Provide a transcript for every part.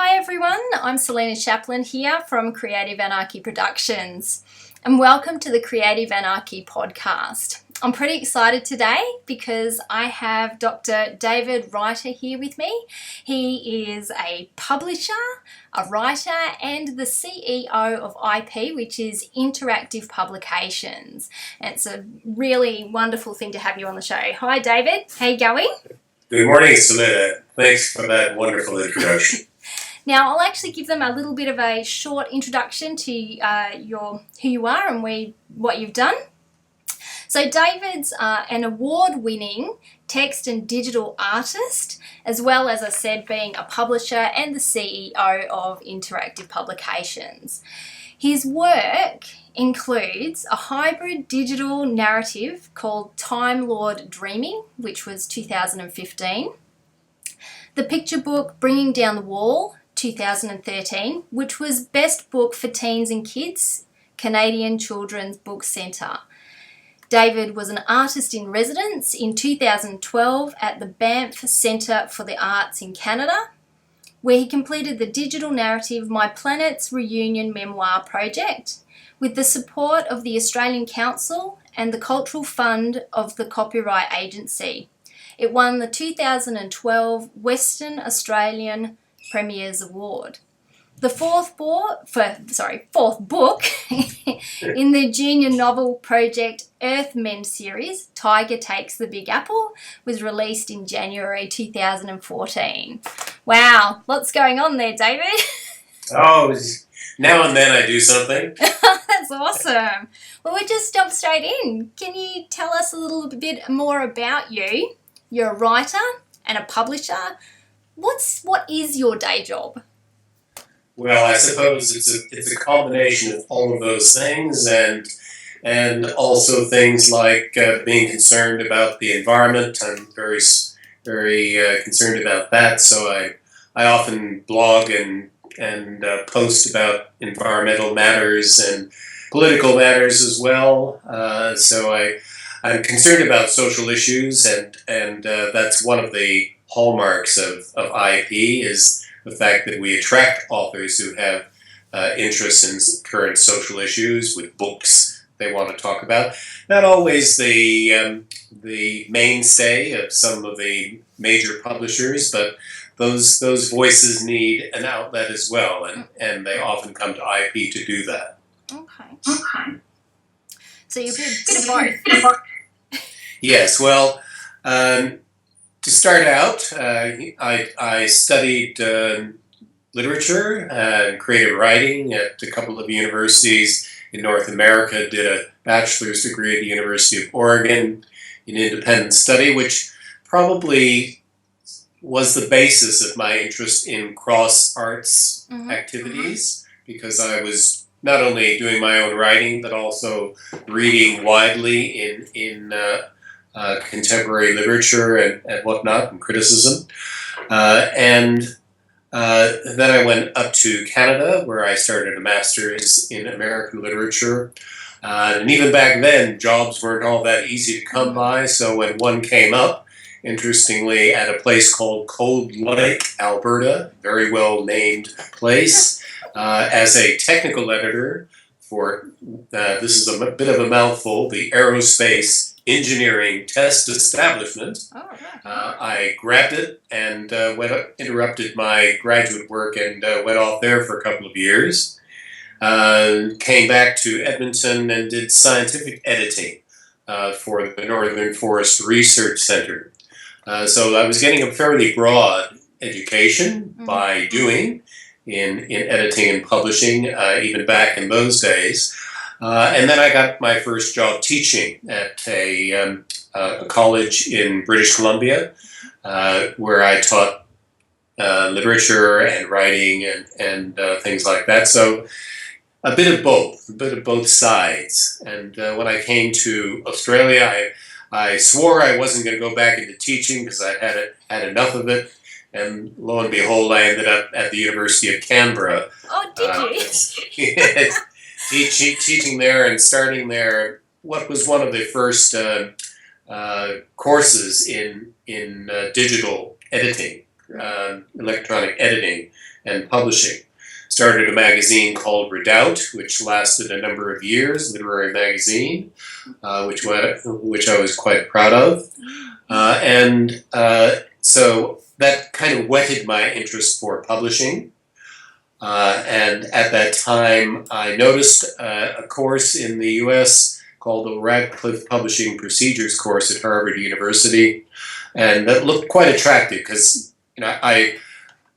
Hi everyone, I'm Selena Chaplin here from Creative Anarchy Productions, and welcome to the Creative Anarchy podcast. I'm pretty excited today because I have Dr. David Reiter here with me. He is a publisher, a writer, and the CEO of IP, which is Interactive Publications. And it's a really wonderful thing to have you on the show. Hi David, how you going? Good morning, Selena. Thanks for that wonderful introduction. Now, I'll actually give them a little bit of a short introduction to who you are and what you've done. So David's an award-winning text and digital artist, as well as I said, being a publisher and the CEO of Interactive Publications. His work includes a hybrid digital narrative called TimeLord Dreaming, which was 2015, the picture book Bringing Down the Wall, 2013, which was Best Book for Teens and Kids, Canadian Children's Book Centre. David was an artist in residence in 2012 at the Banff Centre for the Arts in Canada, where he completed the digital narrative My Planet's Reunion Memoir project with the support of the Australian Council and the Cultural Fund of the Copyright Agency. It won the 2012 Western Australian Premier's Award. The fourth book in the junior novel project Earthmen series, Tiger Takes the Big Apple, was released in January 2014. Wow, lots going on there, David. Oh, now and then I do something. That's awesome. Well, we'll just jump straight in. Can you tell us a little bit more about you? You're a writer and a publisher. What is your day job? Well, I suppose it's a combination of all of those things, and also things like being concerned about the environment. I'm very concerned about that, so I often blog and post about environmental matters and political matters as well. So I'm concerned about social issues, and that's one of the hallmarks of IP is the fact that we attract authors who have interests in current social issues with books they want to talk about. Not always the mainstay of some of the major publishers, but those voices need an outlet as well, and they often come to IP to do that. Okay. So you're a bit of both. Yes, well, to start out, I studied literature and creative writing at a couple of universities in North America, did a bachelor's degree at the University of Oregon in independent study, which probably was the basis of my interest in cross-arts activities, because I was not only doing my own writing, but also reading widely in contemporary literature and whatnot, and criticism. And then I went up to Canada, where I started a master's in American literature. And even back then, jobs weren't all that easy to come by. So when one came up, interestingly, at a place called Cold Lake, Alberta, very well named place, as a technical editor for, this is a bit of a mouthful, the Aerospace Engineering Test Establishment. I grabbed it and interrupted my graduate work and went off there for a couple of years. Came back to Edmonton and did scientific editing for the Northern Forest Research Centre. So I was getting a fairly broad education by doing in editing and publishing, even back in those days. And then I got my first job teaching at a college in British Columbia, where I taught literature and writing and things like that. So a bit of both sides. And when I came to Australia, I swore I wasn't going to go back into teaching because I had enough of it. And lo and behold, I ended up at the University of Canberra. Oh, did you? Teaching there and starting there what was one of the first courses in digital editing electronic editing and publishing. Started a magazine called Redoubt, which lasted a number of years, literary magazine, which I was quite proud of. So that kind of whetted my interest for publishing. And at that time, I noticed a course in the US called the Radcliffe Publishing Procedures course at Harvard University. And that looked quite attractive because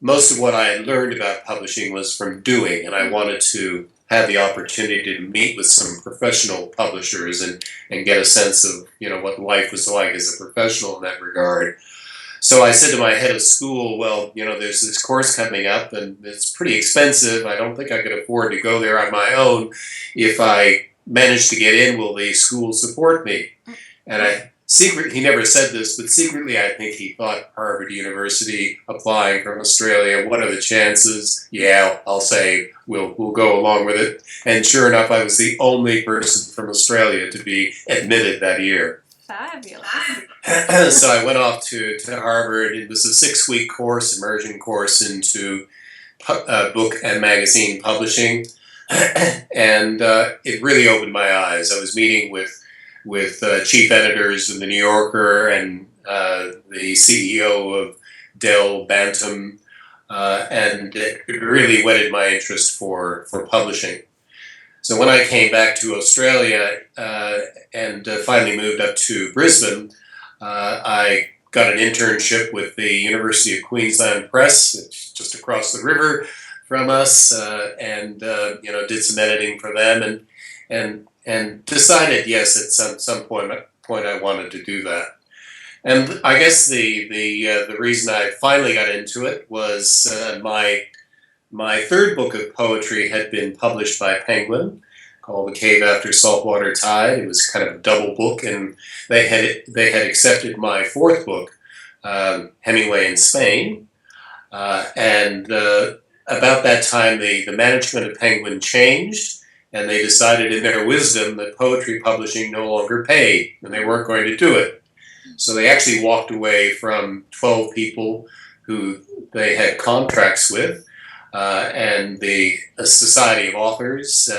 most of what I had learned about publishing was from doing, and I wanted to have the opportunity to meet with some professional publishers and get a sense of what life was like as a professional in that regard. So I said to my head of school, well, there's this course coming up and it's pretty expensive. I don't think I could afford to go there on my own. If I manage to get in, will the school support me? And he never said this, but secretly I think he thought Harvard University applying from Australia, what are the chances? Yeah, I'll say we'll go along with it. And sure enough, I was the only person from Australia to be admitted that year. Fabulous. So I went off to Harvard. It was a 6-week course, immersion course into book and magazine publishing. And it really opened my eyes. I was meeting with chief editors of the New Yorker and the CEO of Dell Bantam, and it really whetted my interest for publishing. So when I came back to Australia and finally moved up to Brisbane, I got an internship with the University of Queensland Press, it's just across the river from us, and did some editing for them, and decided, yes, at some point I wanted to do that. And I guess the reason I finally got into it was my third book of poetry had been published by Penguin, called The Cave After Saltwater Tide. It was kind of a double book, and they had accepted my fourth book, Hemingway in Spain, and about that time the management of Penguin changed. And they decided in their wisdom that poetry publishing no longer paid, and they weren't going to do it. So they actually walked away from 12 people who they had contracts with, and the Society of Authors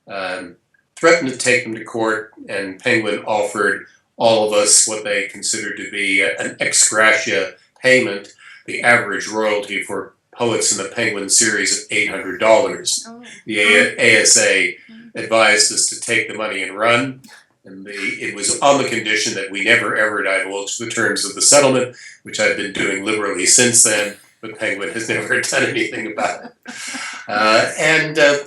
threatened to take them to court, and Penguin offered all of us what they considered to be an ex gratia payment, the average royalty for poets in the Penguin series of $800. Oh. The ASA advised us to take the money and run, and it was on the condition that we never ever divulge the terms of the settlement, which I've been doing liberally since then, but Penguin has never done anything about it.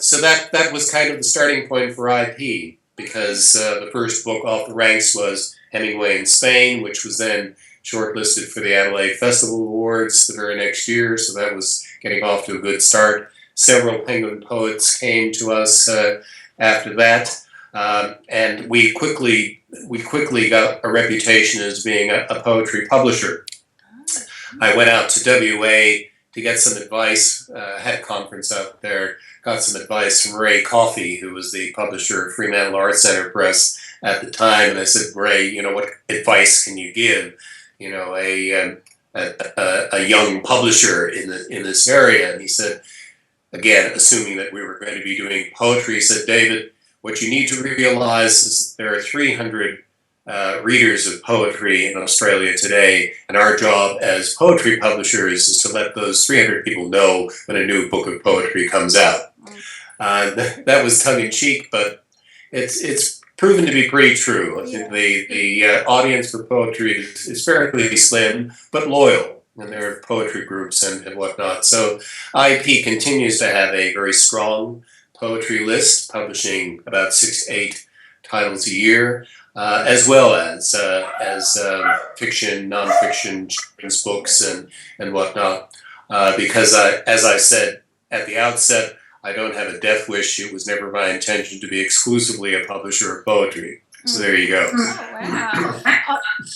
So that was kind of the starting point for IP, because the first book off the ranks was Hemingway in Spain, which was then shortlisted for the Adelaide Festival Awards the very next year, so that was getting off to a good start. Several Penguin poets came to us after that, and we quickly got a reputation as being a poetry publisher. I went out to WA to get some advice, had a conference out there, got some advice from Ray Coffey, who was the publisher of Fremantle Arts Centre Press at the time, and I said, Ray, what advice can you give? A young publisher in this area. And he said, again, assuming that we were going to be doing poetry, he said, David, what you need to realize is that there are 300 readers of poetry in Australia today, and our job as poetry publishers is to let those 300 people know when a new book of poetry comes out. That was tongue-in-cheek, but it's proven to be pretty true. I think the audience for poetry is fairly slim, but loyal, and there are poetry groups and whatnot. So IP continues to have a very strong poetry list, publishing about 6 to 8 titles a year, as well as fiction, nonfiction, children's books, and whatnot. Because as I said at the outset, I don't have a death wish. It was never my intention to be exclusively a publisher of poetry. So there you go. Oh, wow.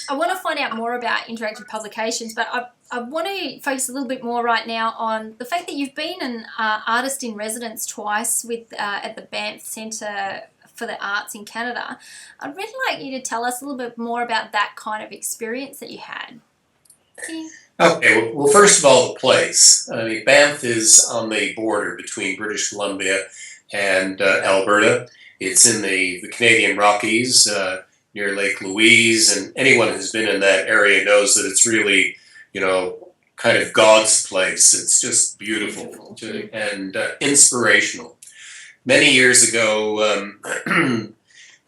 I want to find out more about interactive publications, but I want to focus a little bit more right now on the fact that you've been an artist in residence twice at the Banff Centre for the Arts in Canada. I'd really like you to tell us a little bit more about that kind of experience that you had. Okay, well, first of all, the place. I mean, Banff is on the border between British Columbia and Alberta. It's in the Canadian Rockies near Lake Louise, and anyone who's been in that area knows that it's really, kind of God's place. It's just beautiful and inspirational. Many years ago,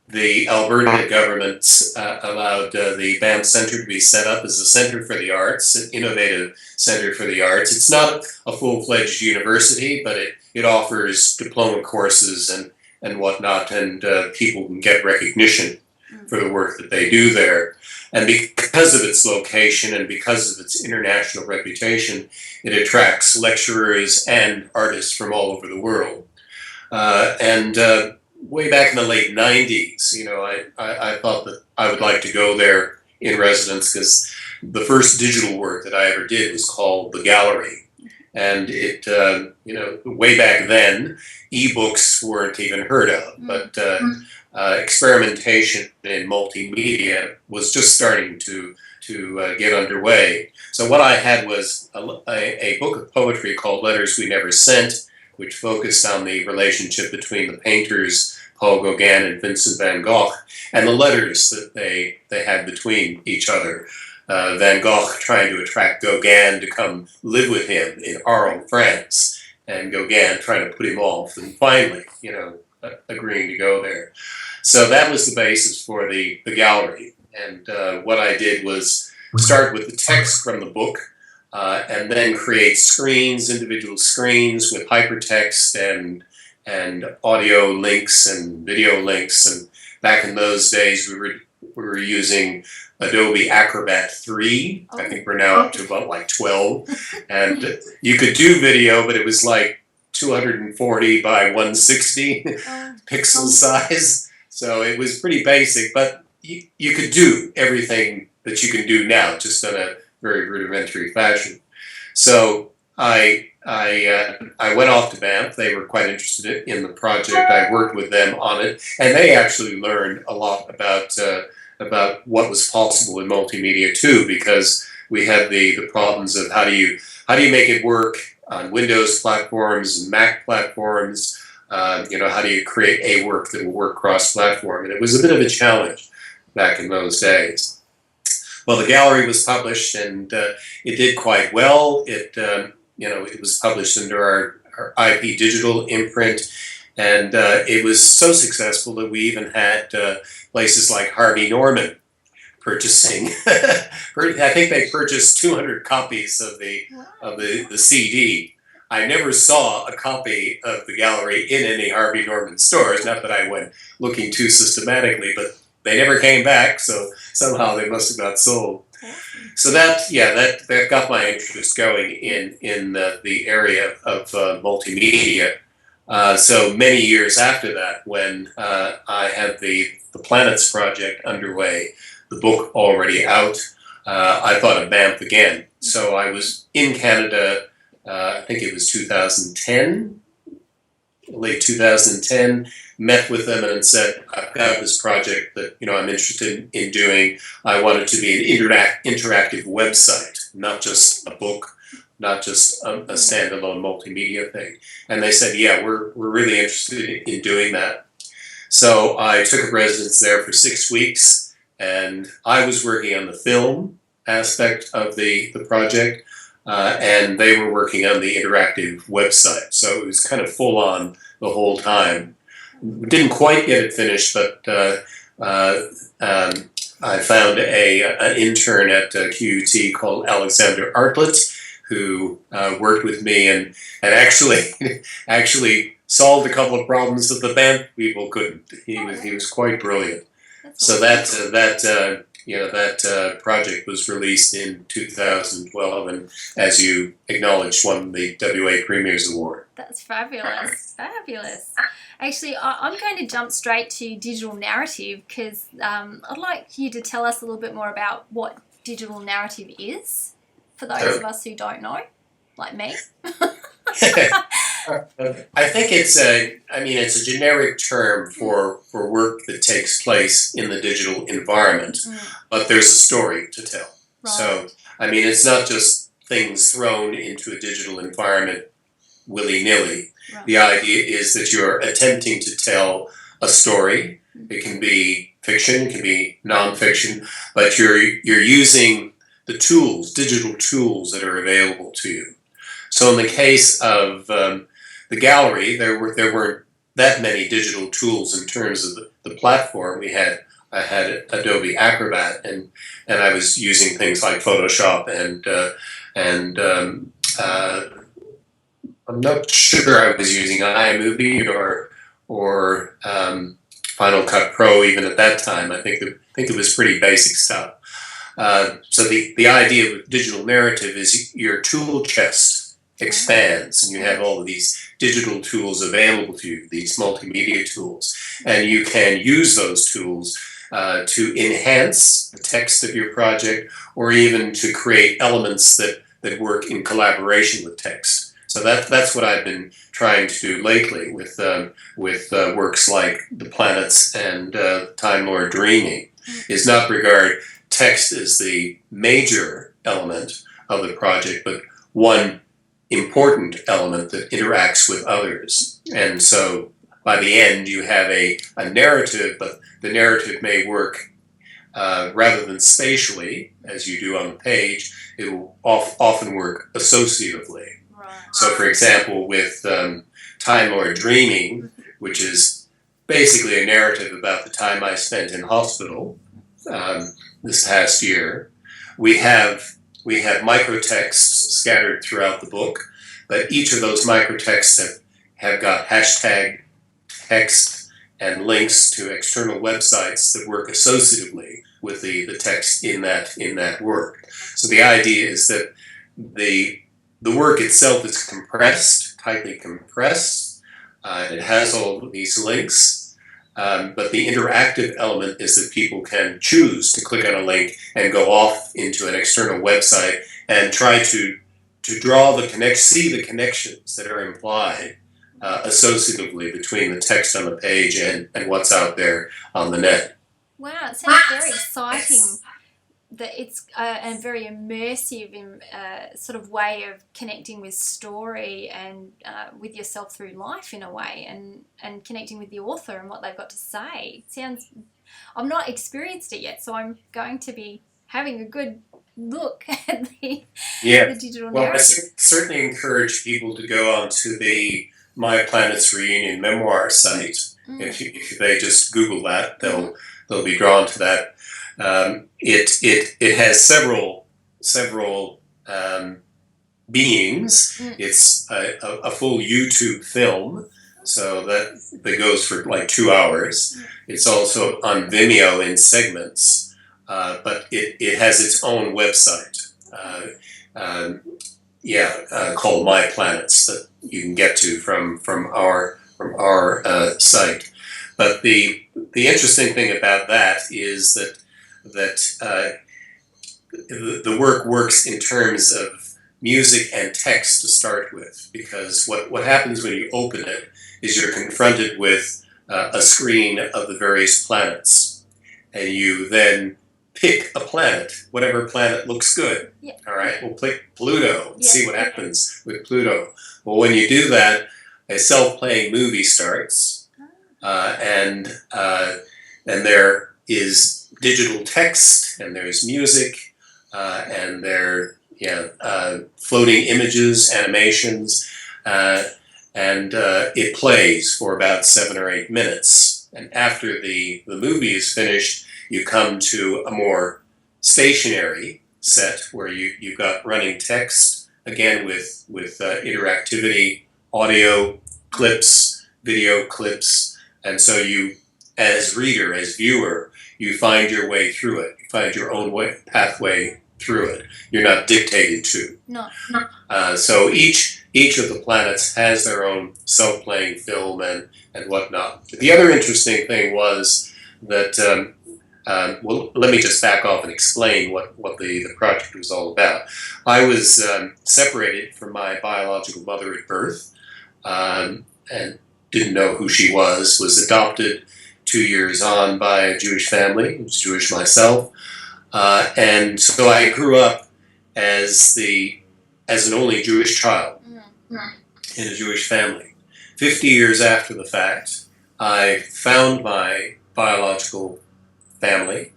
the Alberta government allowed the Banff Centre to be set up as a centre for the arts, an innovative centre for the arts. It's not a full-fledged university, but it offers diploma courses and whatnot, and people can get recognition for the work that they do there. And because of its location and because of its international reputation, it attracts lecturers and artists from all over the world. And way back in the late 90s, I thought that I would like to go there in residence because the first digital work that I ever did was called The Gallery. And it, way back then, ebooks weren't even heard of, but experimentation in multimedia was just starting to get underway. So what I had was a book of poetry called Letters We Never Sent, which focused on the relationship between the painters Paul Gauguin and Vincent van Gogh, and the letters that they had between each other. Van Gogh trying to attract Gauguin to come live with him in Arles, France, and Gauguin trying to put him off, and finally, agreeing to go there. So that was the basis for the gallery. And what I did was start with the text from the book, and then create screens, individual screens with hypertext and audio links and video links. And back in those days, we were using Adobe Acrobat 3. I think we're now up to about like 12. And you could do video, but it was like 240 by 160 pixel size. So it was pretty basic, but you could do everything that you can do now, just in a very rudimentary fashion. So I went off to Banff. They were quite interested in the project. I worked with them on it, and they actually learned a lot about what was possible in multimedia too, because we had the problems of how do you make it work on Windows platforms and Mac platforms. How do you create a work that will work cross-platform? And it was a bit of a challenge back in those days. Well, the gallery was published, and it did quite well. It was published under our IP Digital imprint, and it was so successful that we even had places like Harvey Norman purchasing. I think they purchased 200 copies of the CD. I never saw a copy of the gallery in any Harvey Norman stores. Not that I went looking too systematically, but they never came back, so somehow they must have got sold. So that got my interest going in the area of multimedia. So many years after that, when I had the Planets Project underway, the book already out, I thought of Banff again. So I was in Canada, I think it was 2010, late 2010, met with them and said, I've got this project that I'm interested in doing. I want it to be an interactive website, not just a book, not just a standalone multimedia thing. And they said, yeah, we're really interested in doing that. So I took a residence there for 6 weeks, and I was working on the film aspect of the project, and they were working on the interactive website. So it was kind of full on the whole time. We didn't quite get it finished, but I found an intern at QUT called Alexander Artlett, who worked with me and actually solved a couple of problems that the Banff people couldn't. He was quite brilliant. So that project was released in 2012, and as you acknowledged, won the WA Premier's Award. That's fabulous, fabulous. Actually, I'm going to jump straight to digital narrative because I'd like you to tell us a little bit more about what digital narrative is for those of us who don't know, like me. I think it's a generic term for work that takes place in the digital environment, but there's a story to tell. Right. So I mean, it's not just things thrown into a digital environment willy-nilly. Right. The idea is that you're attempting to tell a story. It can be fiction, it can be nonfiction, but you're using the tools, digital tools that are available to you. So in the case of the gallery, there weren't that many digital tools in terms of the platform. I had Adobe Acrobat, and I was using things like Photoshop and I'm not sure I was using iMovie or Final Cut Pro even at that time. I think it was pretty basic stuff. So the idea of digital narrative is your tool chest expands, and you have all of these digital tools available to you, these multimedia tools, and you can use those tools to enhance the text of your project, or even to create elements that work in collaboration with text. So that's what I've been trying to do lately with works like The Planets and TimeLord Dreaming, is not regard text as the major element of the project, but one important element that interacts with others. And so by the end you have a narrative, but the narrative may work rather than spatially, as you do on the page. It will often work associatively. So, for example, with TimeLord Dreaming, which is basically a narrative about the time I spent in hospital this past year, we have microtexts scattered throughout the book, but each of those microtexts have got hashtag text and links to external websites that work associatively with the text in that work. So the idea is that the work itself is compressed, tightly compressed. It has all of these links, but the interactive element is that people can choose to click on a link and go off into an external website and try to see the connections that are implied associatively between the text on the page and what's out there on the net. Wow, it sounds very exciting. That it's a very immersive sort of way of connecting with story and with yourself through life in a way, and connecting with the author and what they've got to say. It sounds, I've not experienced it yet, so I'm going to be having a good look at the digital narrative. Well, I certainly encourage people to go onto the My Planet's Reunion Memoir site. If they just Google that, they'll be drawn to that. It has several beings. It's a full YouTube film, so that goes for like 2 hours. It's also on Vimeo in segments, but it has its own website, called My Planets, that you can get to from our site. But the interesting thing about that is that the work works in terms of music and text to start with, because what happens when you open it is you're confronted with a screen of the various planets, and you then pick a planet, whatever planet looks good. Yeah. All right, we'll pick Pluto and see what happens with Pluto. Well, when you do that, a self-playing movie starts, and there is digital text, and there's music, and there floating images, animations, and it plays for about 7 or 8 minutes. And after the movie is finished, you come to a more stationary set where you've got running text, again with interactivity, audio clips, video clips, and so you, as reader, as viewer, you find your way through it. You find your own pathway through it. You're not dictated to. No. So each of the planets has their own self-playing film and whatnot. The other interesting thing was that, let me just back off and explain what the project was all about. I was separated from my biological mother at birth, and didn't know who she was adopted 2 years on by a Jewish family. I was Jewish myself. And so I grew up as an only Jewish child in a Jewish family. 50 years after the fact, I found my biological family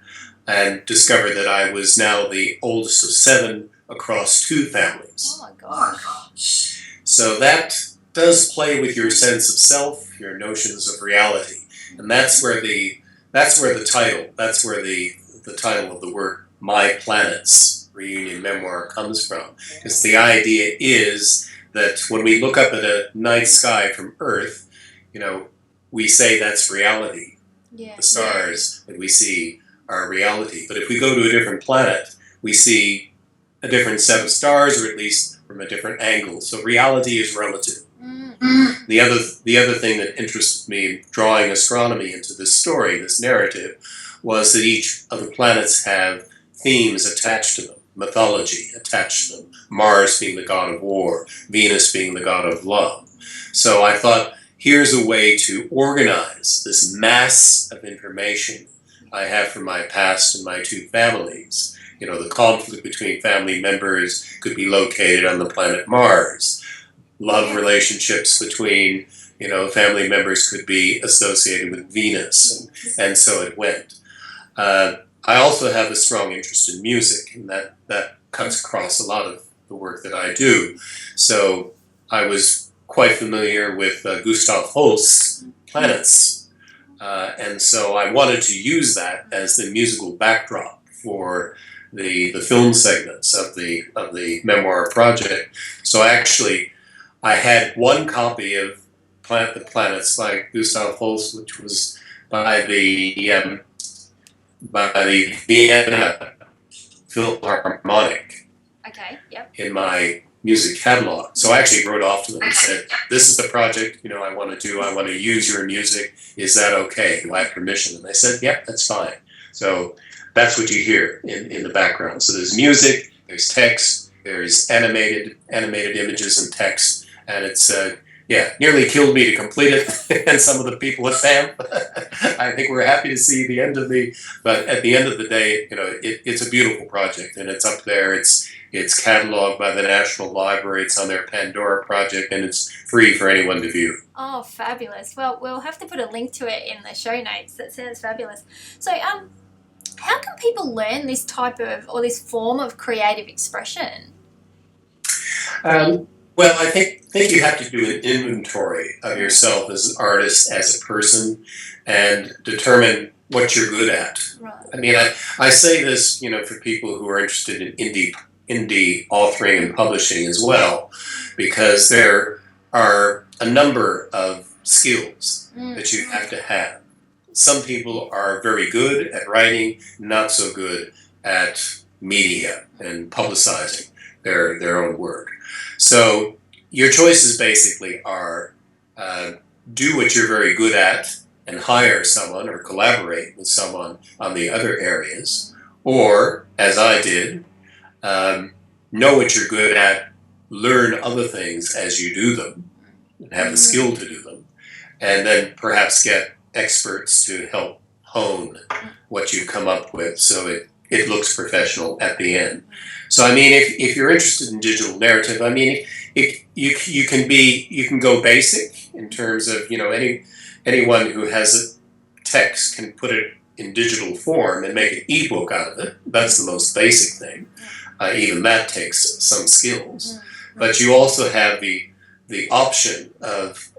and discovered that I was now the oldest of 7 across 2 families. Oh my gosh. So that does play with your sense of self, your notions of reality. And that's where the title of the work, My Planets, Reunion Memoir, comes from. Because the idea is that when we look up at a night sky from Earth, we say that's reality. Yeah. The stars that we see are reality. But if we go to a different planet, we see a different set of stars, or at least from a different angle. So reality is relative. The other thing that interested me in drawing astronomy into this story, this narrative, was that each of the planets have themes attached to them, mythology attached to them. Mars being the god of war, Venus being the god of love. So I thought, here's a way to organize this mass of information I have from my past and my 2 families. The conflict between family members could be located on the planet Mars. Love relationships between, family members could be associated with Venus, and so it went. I also have a strong interest in music, and that cuts across a lot of the work that I do. So I was quite familiar with Gustav Holst's Planets, and so I wanted to use that as the musical backdrop for the film segments of the memoir project. So actually, I had one copy of the Planets by Gustav Holst, which was by the Vienna Philharmonic. Okay. Yep. In my music catalog. So I actually wrote off to them and said, "This is the project I want to do. I want to use your music. Is that okay? Do I have permission?" And they said, "Yep, that's fine." So that's what you hear in the background. So there's music, there's text, there's animated images and text, and it's nearly killed me to complete it. And some of the people at Banff, I think we're happy to see the end of but at the end of the day, it's a beautiful project, and it's up there. It's cataloged by the National Library. It's on their Pandora project, and it's free for anyone to view. Oh, fabulous. Well, we'll have to put a link to it in the show notes. That sounds fabulous. So, how can people learn this type of, or this form of creative expression? Well, I think you have to do an inventory of yourself as an artist, as a person, and determine what you're good at. Right. I mean, I say this, for people who are interested in indie authoring and publishing as well, because there are a number of skills that you have to have. Some people are very good at writing, not so good at media and publicizing their own work. So your choices basically are do what you're very good at and hire someone or collaborate with someone on the other areas, or, as I did, know what you're good at, learn other things as you do them, and have the skill to do them, and then perhaps get experts to help hone what you come up with so it looks professional at the end. So I mean, if you're interested in digital narrative, I mean, you can go basic in terms of anyone who has a text can put it in digital form and make an ebook out of it. That's the most basic thing. Even that takes some skills. But you also have the option of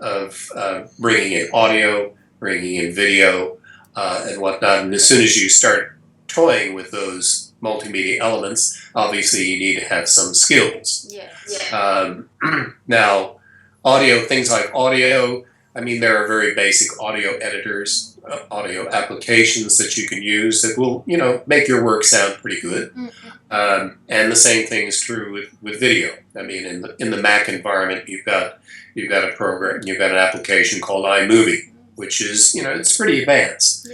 bringing in audio, bringing in video, and whatnot. And as soon as you start toying with those multimedia elements, obviously you need to have some skills. Now, things like audio, I mean, there are very basic audio editors, audio applications that you can use that will, make your work sound pretty good. And the same thing is true with video. I mean, in the Mac environment, you've got a program, you've got an application called iMovie, which is, it's pretty advanced.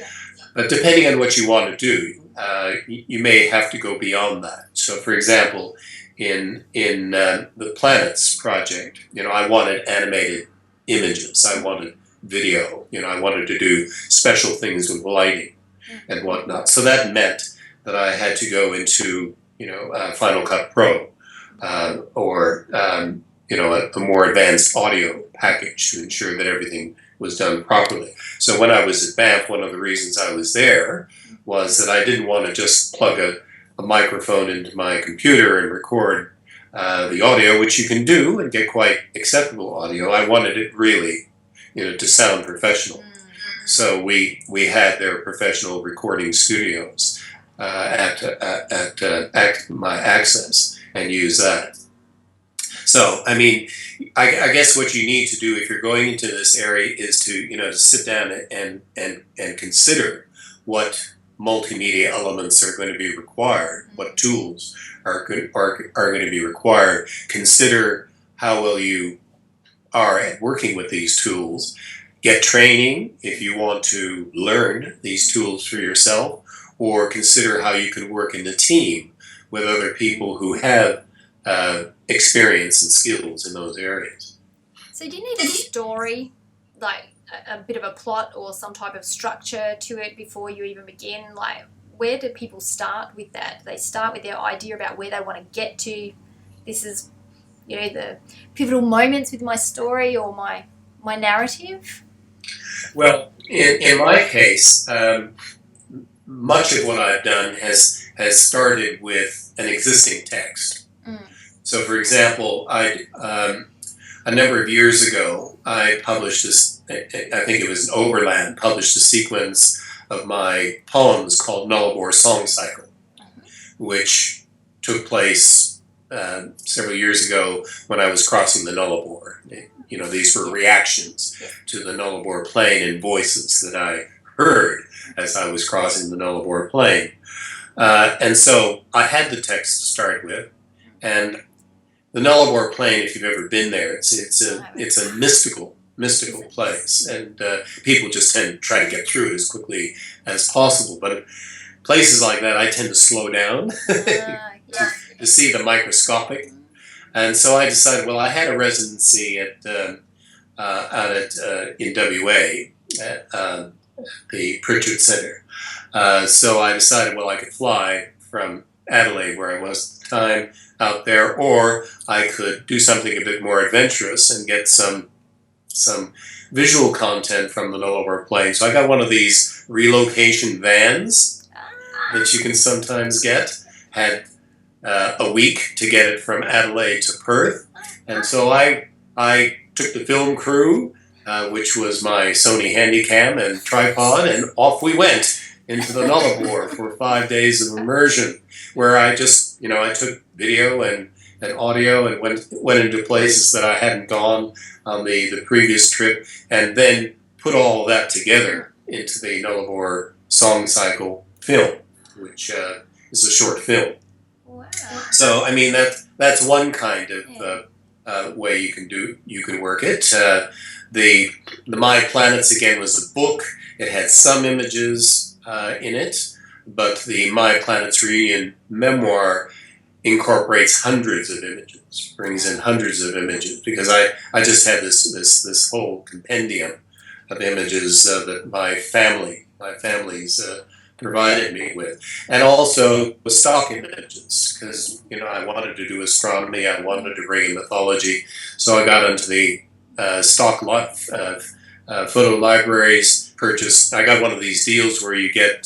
But depending on what you want to do, you may have to go beyond that. So, for example, in the Planets project, I wanted animated images. I wanted video. I wanted to do special things with lighting and whatnot. So that meant that I had to go into Final Cut Pro, or a more advanced audio package to ensure that everything was done properly. So when I was at Banff, one of the reasons I was there was that I didn't want to just plug a microphone into my computer and record the audio, which you can do and get quite acceptable audio. I wanted it really, to sound professional. So we had their professional recording studios at my access and use that. So, I mean, I guess what you need to do if you're going into this area is to sit down and consider what multimedia elements are going to be required, what tools are going to be required. Consider how well you are at working with these tools. Get training if you want to learn these tools for yourself, or consider how you can work in the team with other people who have experience and skills in those areas. So do you need a story, like a bit of a plot or some type of structure to it before you even begin? Like, where do people start with that? They start with their idea about where they want to get to. This is, the pivotal moments with my story or my narrative. Well, in my case, much of what I've done has started with an existing text. So, for example, a number of years ago, I published this, I think it was an Overland, published a sequence of my poems called Nullarbor Song Cycle, which took place several years ago when I was crossing the Nullarbor. These were reactions to the Nullarbor Plain and voices that I heard as I was crossing the Nullarbor Plain. And so I had the text to start with, and the Nullarbor Plain, if you've ever been there, it's a mystical place, and people just tend to try to get through it as quickly as possible. But places like that, I tend to slow down to see the microscopic. And so I decided, well, I had a residency in WA at the Pritchard Centre. So I decided, well, I could fly from Adelaide, where I was at the time, out there, or I could do something a bit more adventurous and get some visual content from the Nullarbor Plain. So I got one of these relocation vans that you can sometimes get. Had a week to get it from Adelaide to Perth, and so I took the film crew, which was my Sony Handycam and tripod, and off we went into the Nullarbor for 5 days of immersion, where I just, I took video and audio and went into places that I hadn't gone on the previous trip, and then put all of that together into the Nullarbor Song Cycle film, which is a short film. Wow. So, I mean, that's one kind of way you can work it. The My Planets, again, was a book. It had some images in it, but the My Planets Reunion memoir incorporates hundreds of images, brings in hundreds of images, because I just had this whole compendium of images that my family's provided me with, and also stock images, because I wanted to do astronomy, I wanted to bring in mythology, so I got into the stock photo libraries. I got one of these deals where you get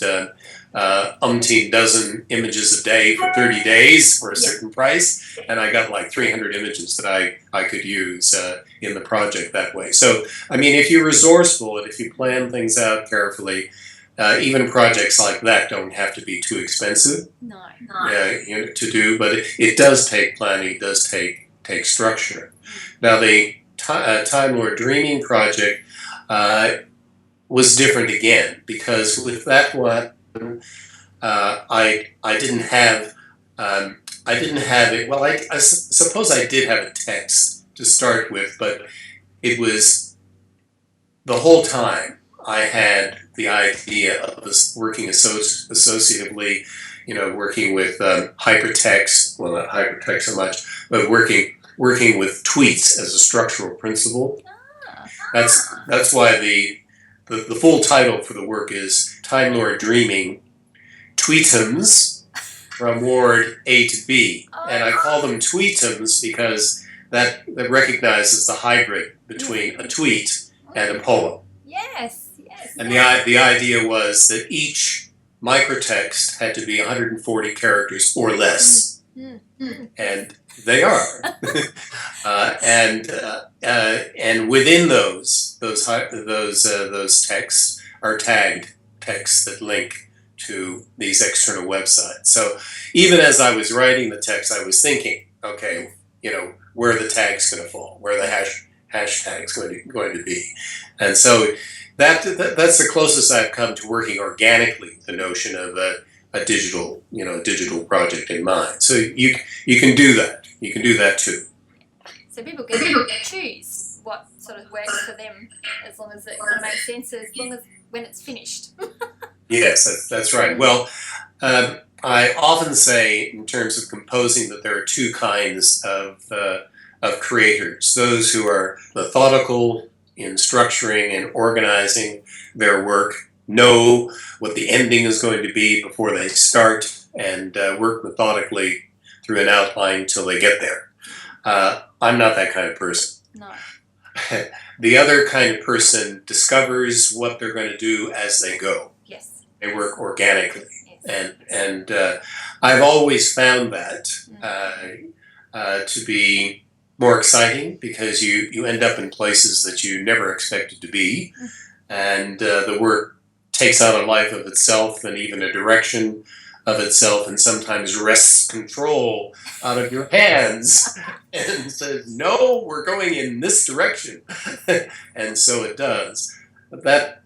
umpteen dozen images a day for 30 days for a certain price, and I got like 300 images that I could use in the project that way. So, I mean, if you're resourceful and if you plan things out carefully, even projects like that don't have to be too expensive to do, but it does take planning, it does take structure. Now, the TimeLord Dreaming project was different again, because with that one, I didn't have it. Well, I suppose I did have a text to start with, but it was the whole time I had the idea of this working associatively, working with hypertext. Well, not hypertext so much, but working with tweets as a structural principle. That's why the full title for the work is TimeLord Dreaming, Tweetums, from word A to B. Oh, And I call them tweetums because that recognizes the hybrid between a tweet and a poem. yes. And the idea was that each microtext had to be 140 characters or less. And they are. And within those texts are tagged texts that link to these external websites. So even as I was writing the text, I was thinking, okay, where are the tags going to fall? Where are the hashtags going to be? And so that's the closest I've come to working organically the notion of a digital project in mind. So you can do that. You can do that too. So people can choose what sort of works for them, as long as it kind of makes sense, as long as when it's finished. Yes, that's right. Well, I often say in terms of composing that there are two kinds of creators: those who are methodical in structuring and organizing their work, know what the ending is going to be before they start, and work methodically through an outline until they get there. I'm not that kind of person. No. The other kind of person discovers what they're going to do as they go. Yes. They work organically. Yes. And I've always found that to be more exciting, because you end up in places that you never expected to be, and the work takes on a life of itself and even a direction of itself, and sometimes wrests control out of your hands and says, no, we're going in this direction. And so it does. But that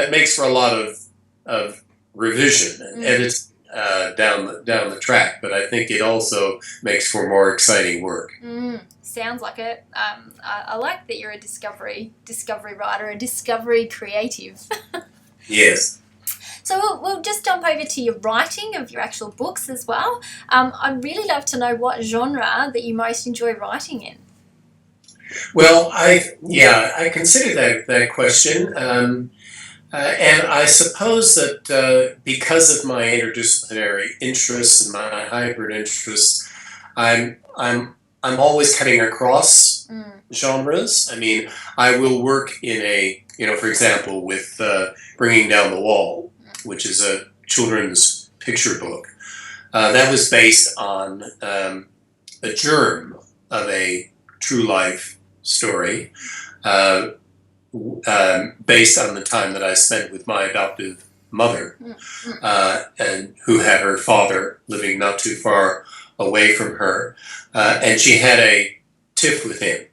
makes for a lot of revision and edits down the track, but I think it also makes for more exciting work. Sounds like it. I like that you're a discovery writer, a discovery creative. Yes. So we'll just jump over to your writing of your actual books as well. I'd really love to know what genre that you most enjoy writing in. Well, I consider that question, and I suppose that because of my interdisciplinary interests and my hybrid interests, I'm always cutting across genres. I mean, I will work in for example, with Bringing Down the Wall, which is a children's picture book. That was based on a germ of a true life story, based on the time that I spent with my adoptive mother, and who had her father living not too far away from her, and she had a tiff with him.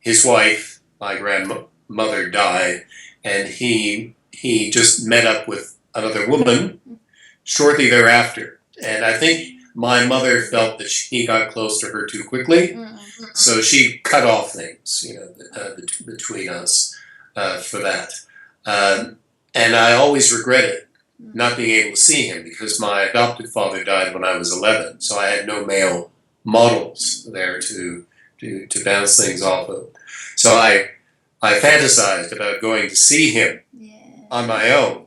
His wife, my grandmother, died, and he just met up with another woman shortly thereafter. And I think my mother felt that he got close to her too quickly, so she cut off things, between us for that. And I always regretted not being able to see him, because my adopted father died when I was 11, so I had no male models there to bounce things off of. So I fantasized about going to see him on my own.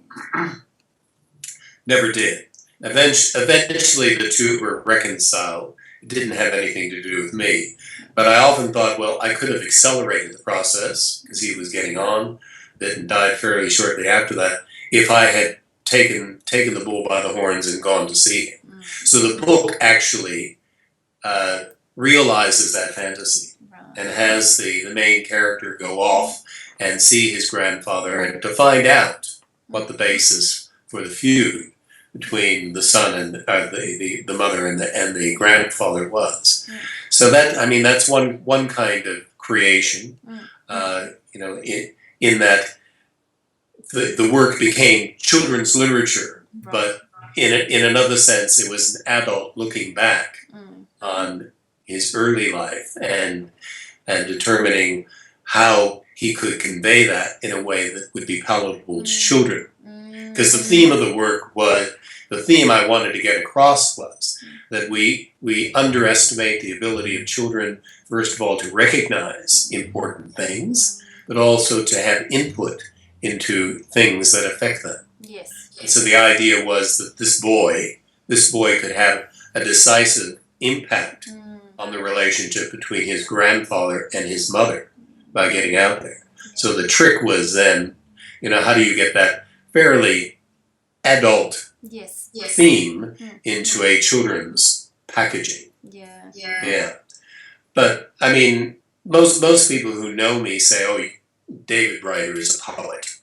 Never did. Eventually the two were reconciled. It didn't have anything to do with me. But I often thought, well, I could have accelerated the process, because he was getting on, and died fairly shortly after that, if I had taken the bull by the horns and gone to see him. So the book actually realizes that fantasy, and has the main character go off and see his grandfather, and to find out what the basis for the feud between the son and the mother and the grandfather was. So that's one kind of creation. In that the work became children's literature, but in another sense, it was an adult looking back on his early life and determining how he could convey that in a way that would be palatable to children. Because the theme of the work the theme I wanted to get across was that we underestimate the ability of children, first of all, to recognize important things, but also to have input into things that affect them. Yes. And so the idea was that this boy this boy could have a decisive impact on the relationship between his grandfather and his mother by getting out there. So the trick was then, how do you get that fairly adult theme into a children's packaging? Yeah. But I mean, most people who know me say, "Oh, David Reiter is a poet."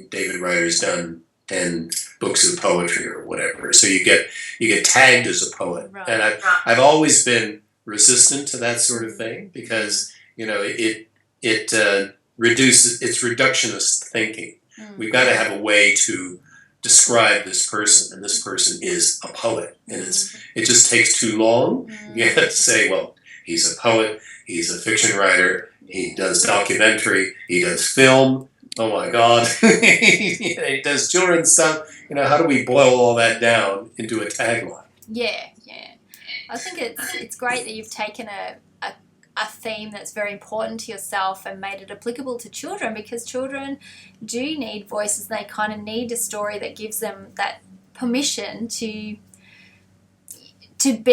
David Reiter's done 10 books of poetry or whatever. So you get tagged as a poet, and I've always been resistant to that sort of thing because it reduces, it's reductionist thinking. We've got to have a way to describe this person, and this person is a poet, and it just takes too long. You have to say, well, he's a poet, he's a fiction writer, he does documentary, he does film. Oh my God, he does children's stuff. How do we boil all that down into a tagline? Yeah. I think it's great that you've taken a theme that's very important to yourself and made it applicable to children, because children do need voices. They kind of need a story that gives them that permission to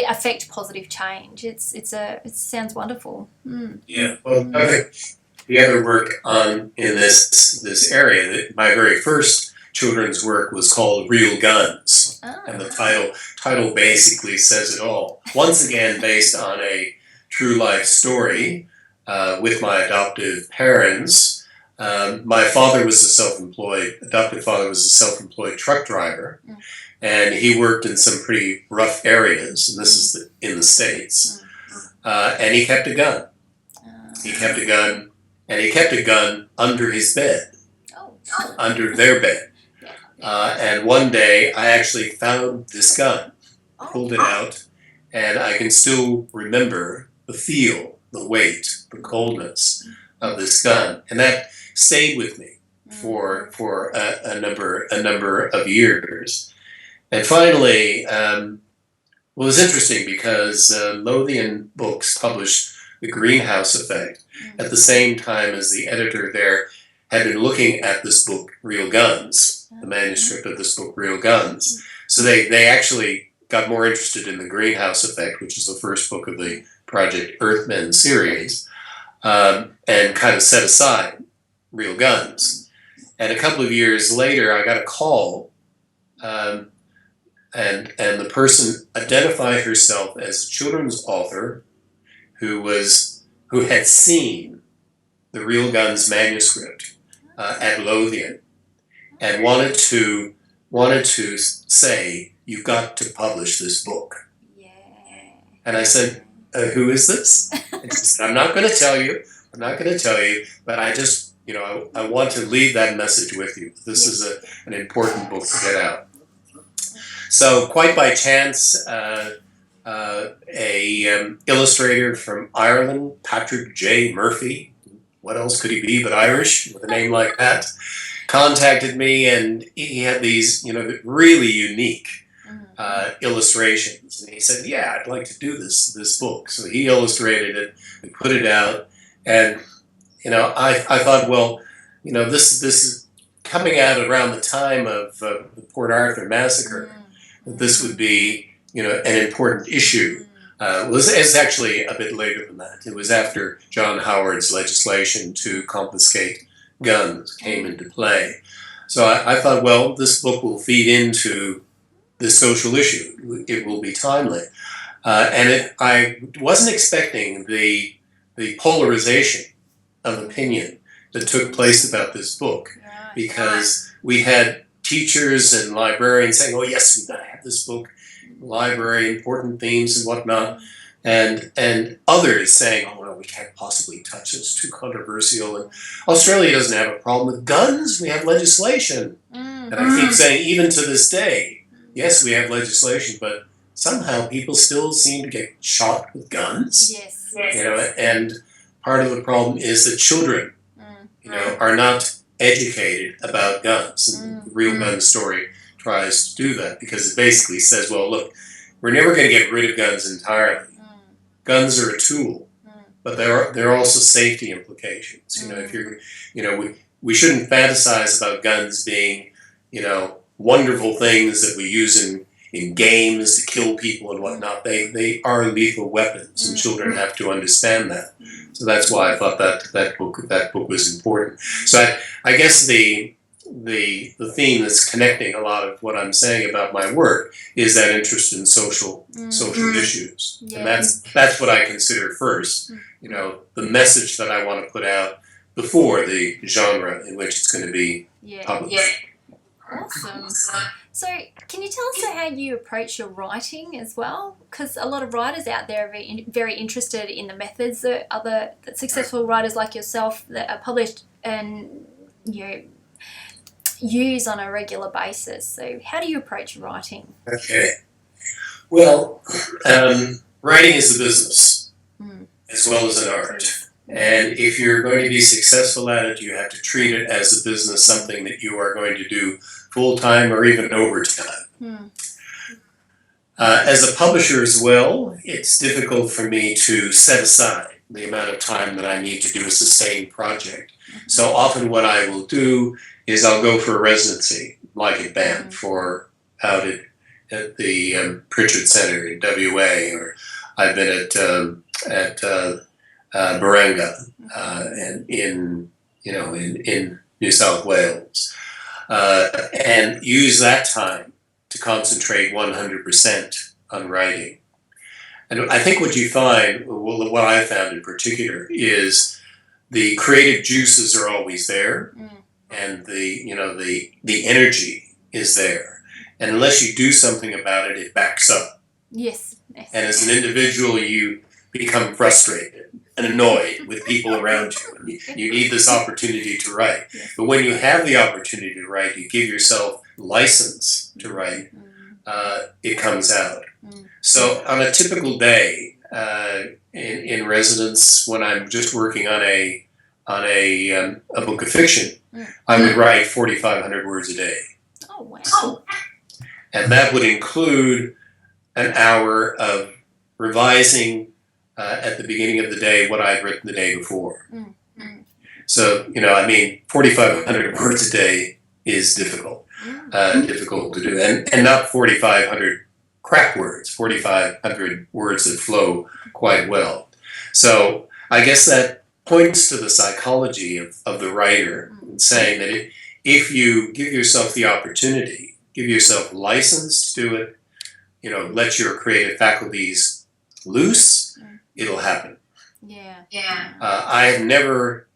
affect positive change. It sounds wonderful. Yeah. Well, I think the other work in this area, my very first children's work was called Real Guns, and the title basically says it all. Once again, based on a true life story with my adoptive parents. My father was adopted father was a self-employed truck driver, and he worked in some pretty rough areas, and this is in the States, and he kept a gun. He kept a gun, and he kept a gun under his bed, under their bed. And one day I actually found this gun, pulled it out, and I can still remember the feel, the weight, the coldness of this gun, and that stayed with me for a number of years. And finally, it was interesting because Lothian Books published The Greenhouse Effect at the same time as the editor there had been looking at this book, Real Guns, the manuscript of this book, Real Guns. So they actually got more interested in The Greenhouse Effect, which is the first book of the Project Earthmen series, and kind of set aside Real Guns. And a couple of years later, I got a call, and the person identified herself as a children's author who had seen the Real Guns manuscript at Lothian, and wanted to say, "You've got to publish this book." Yeah. And I said, "Who is this?" And she said, I'm not going to tell you, but I just, I want to leave that message with you. This is an important book to get out. So quite by chance, a illustrator from Ireland, Patrick J. Murphy, what else could he be but Irish with a name like that, contacted me, and he had these, really unique illustrations. And he said, "Yeah, I'd like to do this book." So he illustrated it, we put it out, and I thought, well, this is coming out around the time of the Port Arthur massacre. That this would be an important issue. It was actually a bit later than that. It was after John Howard's legislation to confiscate guns came into play. So I thought, well, this book will feed into this social issue. It will be timely. I wasn't expecting the polarization of opinion that took place about this book, because we had teachers and librarians saying, "Oh yes, we've got to have this book, library, important themes and whatnot," and others saying, "Oh no, we can't possibly touch it, it's too controversial, and Australia doesn't have a problem with guns, we have legislation." And I keep saying, even to this day, yes, we have legislation, but somehow people still seem to get shot with guns. Yes. And part of the problem is that children, are not educated about guns. And the Real Gun story tries to do that, because it basically says, well, look, we're never going to get rid of guns entirely. Guns are a tool, but there are also safety implications. If you're, we shouldn't fantasize about guns being, wonderful things that we use in games to kill people and whatnot. They are lethal weapons, and children have to understand that. So that's why I thought that book was important. So I guess the theme that's connecting a lot of what I'm saying about my work is that interest in social issues, and that's what I consider first. The message that I want to put out before the genre in which it's going to be published. Awesome. So, can you tell us how you approach your writing as well? Because a lot of writers out there are very interested in the methods that other successful writers like yourself that are published and use on a regular basis. So, how do you approach writing? Okay. Well, writing is a business as well as an art. And if you're going to be successful at it, you have to treat it as a business, something that you are going to do full-time or even overtime. As a publisher as well, it's difficult for me to set aside the amount of time that I need to do a sustained project. So often what I will do is I'll go for a residency, like at Banff or out at the Banff Centre in WA, or I've been at Baringa and in New South Wales, and use that time to concentrate 100% on writing. And I think what you find, what I found in particular, is the creative juices are always there, and the energy is there, and unless you do something about it, it backs up. Yes. And as an individual, you become frustrated and annoyed with people around you. You need this opportunity to write. But when you have the opportunity to write, you give yourself license to write, it comes out. So on a typical day in residence, when I'm just working on a book of fiction, I would write 4,500 words a day. Oh, wow. And that would include an hour of revising at the beginning of the day what I'd written the day before. So, 4,500 words a day is difficult to do. And not 4,500 crap words, 4,500 words that flow quite well. So I guess that points to the psychology of the writer, saying that if you give yourself the opportunity, give yourself license to do it, let your creative faculties loose, it'll happen. I have never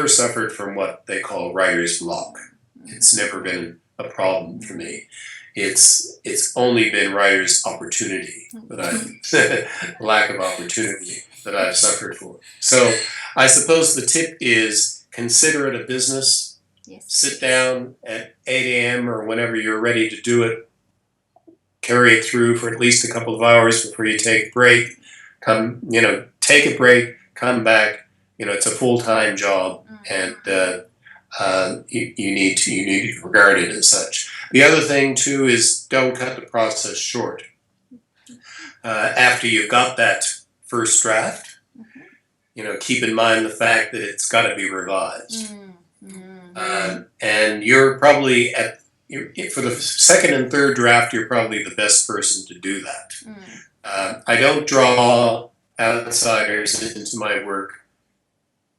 suffered from what they call writer's block. It's never been a problem for me. It's only been writer's opportunity that lack of opportunity that I've suffered for. So I suppose the tip is consider it a business. Sit down at 8 a.m. or whenever you're ready to do it. Carry it through for at least a couple of hours before you take a break. Take a break, come back. It's a full-time job, and you need to regard it as such. The other thing too is don't cut the process short. After you've got that first draft, keep in mind the fact that it's got to be revised, and you're probably for the second and third draft, you're probably the best person to do that. I don't draw outsiders into my work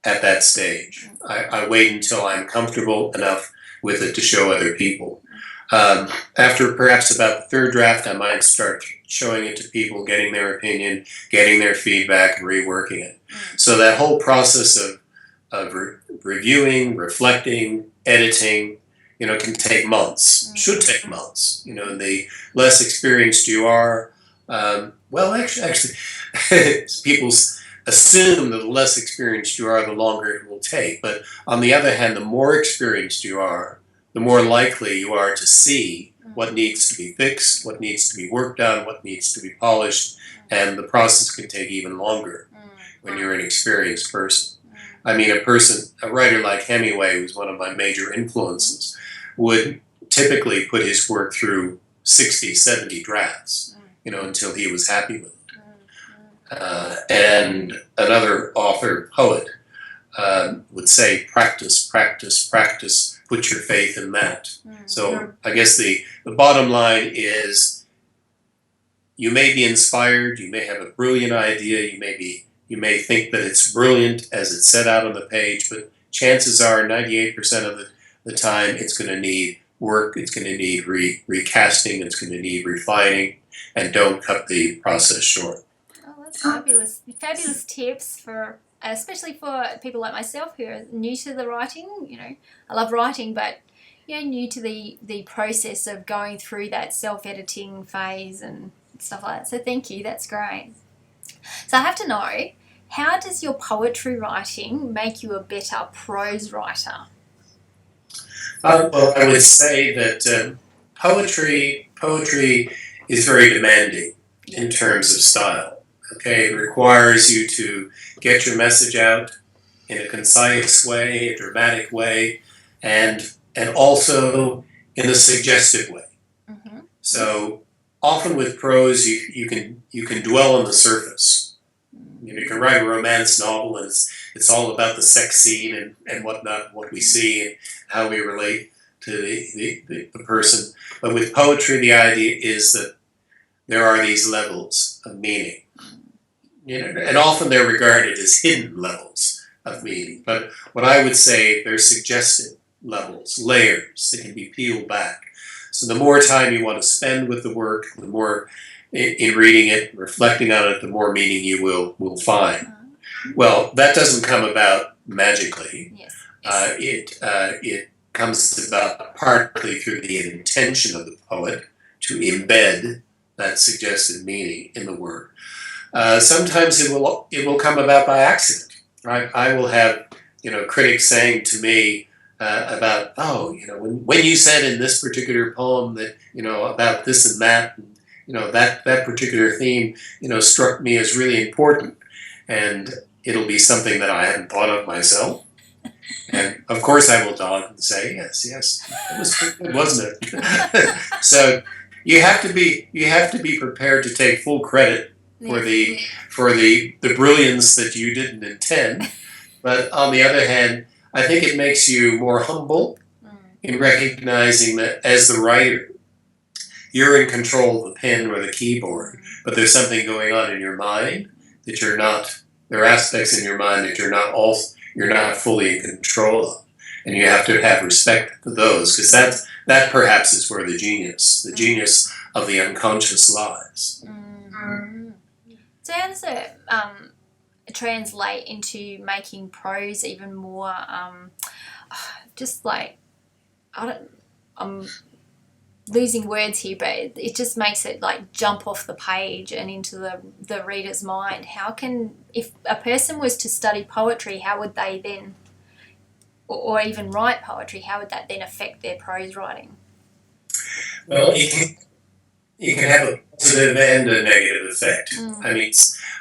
at that stage. I wait until I'm comfortable enough with it to show other people. After perhaps about the third draft, I might start showing it to people, getting their opinion, getting their feedback, and reworking it. So that whole process of reviewing, reflecting, editing, can take months, should take months. And the less experienced you are, actually, people assume that the less experienced you are, the longer it will take. But on the other hand, the more experienced you are, the more likely you are to see what needs to be fixed, what needs to be worked on, what needs to be polished, and the process can take even longer when you're an experienced person. A writer like Hemingway, who's one of my major influences, would typically put his work through 60, 70 drafts, until he was happy with it. And another author, poet, would say, practice, practice, practice, put your faith in that. So I guess the bottom line is you may be inspired, you may have a brilliant idea, you may think that it's brilliant as it's set out on the page, but chances are 98% of the time it's going to need work, it's going to need recasting, it's going to need refining, and don't cut the process short. Oh, that's fabulous. Fabulous tips for, especially for people like myself who are new to the writing. You know, I love writing, but new to the process of going through that self-editing phase and stuff like that. So thank you, that's great. So I have to know, how does your poetry writing make you a better prose writer? Well, I would say that poetry is very demanding in terms of style. Okay, it requires you to get your message out in a concise way, a dramatic way, and also in a suggestive way. Mm-hmm. So often with prose, you can dwell on the surface. You can write a romance novel, and it's all about the sex scene and whatnot, what we see and how we relate to the person. But with poetry, the idea is that there are these levels of meaning. And often they're regarded as hidden levels of meaning. But what I would say, they're suggestive levels, layers that can be peeled back. So the more time you want to spend with the work, the more in reading it, reflecting on it, the more meaning you will find. Well, that doesn't come about magically. Yes. It comes about partly through the intention of the poet to embed that suggested meaning in the work. Sometimes it will come about by accident. Right? I will have critics saying to me about when you said in this particular poem that about this and that. That particular theme, struck me as really important, and it'll be something that I hadn't thought of myself. And of course, I will nod and say, yes, it was good, wasn't it? So you have to be prepared to take full credit for the brilliance that you didn't intend. But on the other hand, I think it makes you more humble in recognizing that as the writer, you're in control of the pen or the keyboard, but there's something going on in your mind that you're not. There are aspects in your mind that you're not fully in control of, and you have to have respect for those, because that perhaps is where the genius of the unconscious lies. Mm-hmm. So how does it translate into making prose even more? Just like I'm losing words here, but it just makes it like jump off the page and into the reader's mind. If a person was to study poetry, how would they then, or even write poetry, how would that then affect their prose writing? Well, it can have a positive and a negative effect.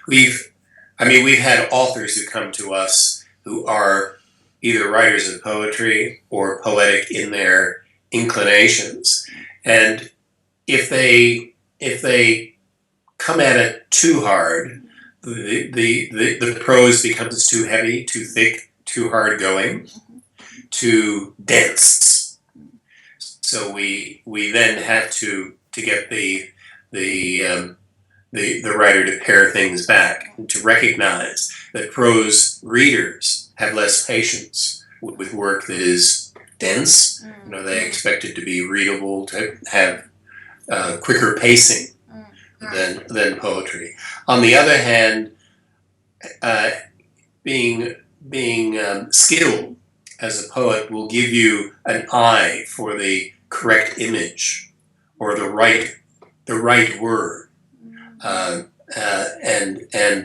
We've had authors who come to us who are either writers of poetry or poetic in their inclinations. And if they come at it too hard, the prose becomes too heavy, too thick, too hard going, too dense. So we then have to get the writer to pare things back and to recognize that prose readers have less patience with work that is dense. They expect it to be readable, to have quicker pacing than poetry. On the other hand, being skilled as a poet will give you an eye for the correct image or the right word, and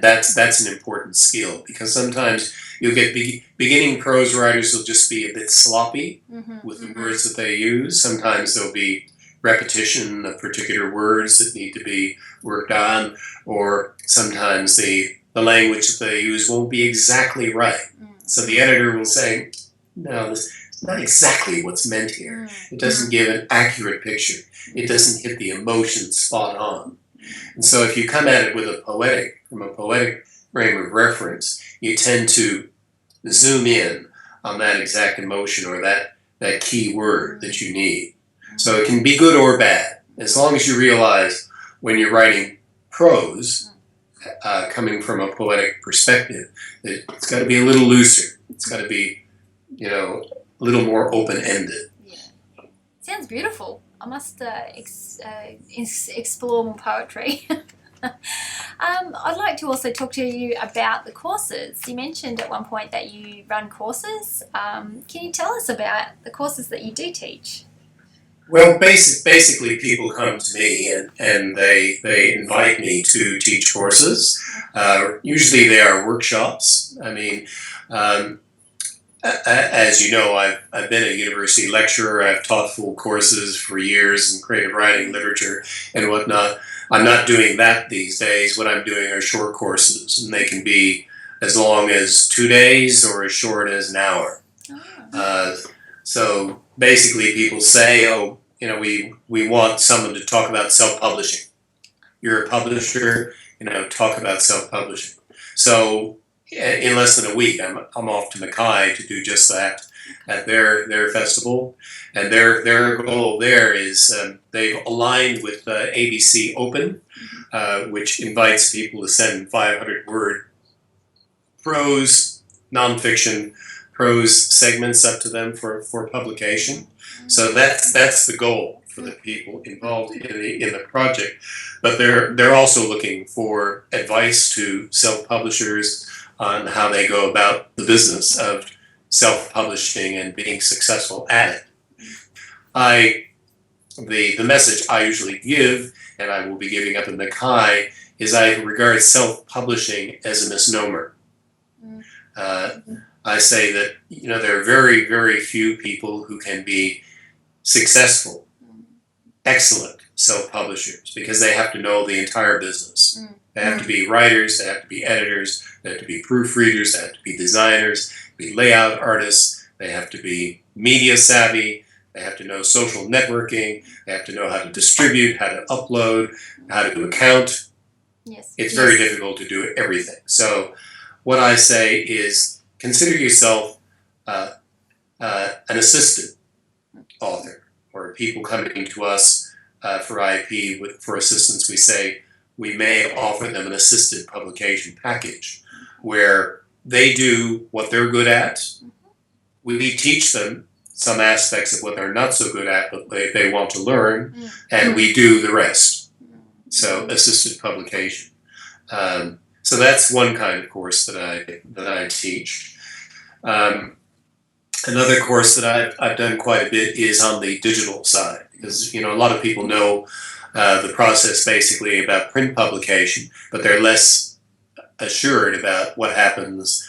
that's an important skill, because sometimes you'll get beginning prose writers will just be a bit sloppy with the words that they use. Sometimes there'll be repetition of particular words that need to be worked on, or sometimes the language that they use won't be exactly right. So the editor will say, no, this is not exactly what's meant here. It doesn't give an accurate picture. It doesn't hit the emotion spot on. And so if you come at it from a poetic frame of reference, you tend to zoom in on that exact emotion or that key word that you need. So it can be good or bad, as long as you realize when you're writing prose coming from a poetic perspective. It's got to be a little looser. It's got to be, a little more open-ended. Yeah. Sounds beautiful. I must explore more poetry. I'd like to also talk to you about the courses. You mentioned at one point that you run courses. Can you tell us about the courses that you do teach? Well, basically, people come to me and they invite me to teach courses. Usually, they are workshops. I mean, as you know, I've been a university lecturer. I've taught full courses for years in creative writing, literature, and whatnot. I'm not doing that these days. What I'm doing are short courses, and they can be as long as 2 days or as short as an hour. So basically, people say, "Oh, we want someone to talk about self-publishing. You're a publisher, talk about self-publishing." So in less than a week, I'm off to Mackay to do just that at their festival, and their goal there is they've aligned with ABC Open, which invites people to send 500-word prose, nonfiction prose segments up to them for publication. So that's the goal for the people involved in the project. But they're also looking for advice to self-publishers on how they go about the business of self-publishing and being successful at it. The message I usually give, and I will be giving up in Mackay, is I regard self-publishing as a misnomer. I say that there are very, very few people who can be successful, excellent self-publishers, because they have to know the entire business. They have to be writers, they have to be editors, they have to be proofreaders, they have to be designers, be layout artists, they have to be media savvy, they have to know social networking, they have to know how to distribute, how to upload, how to account. Yes. It's very difficult to do everything. So what I say is consider yourself an assistant author, or people coming to us for IP for assistance. We say we may offer them an assisted publication package where they do what they're good at. We teach them some aspects of what they're not so good at, but they want to learn, and we do the rest. So assisted publication. So that's one kind of course that I teach. Another course that I've done quite a bit is on the digital side, because a lot of people know the process basically about print publication, but they're less assured about what happens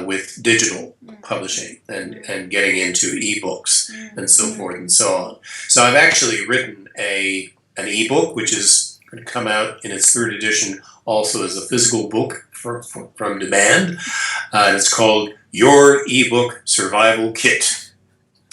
with digital publishing and getting into ebooks and so forth and so on. So I've actually written an ebook, which is going to come out in its 3rd edition also as a physical book from demand. And it's called Your Ebook Survival Kit.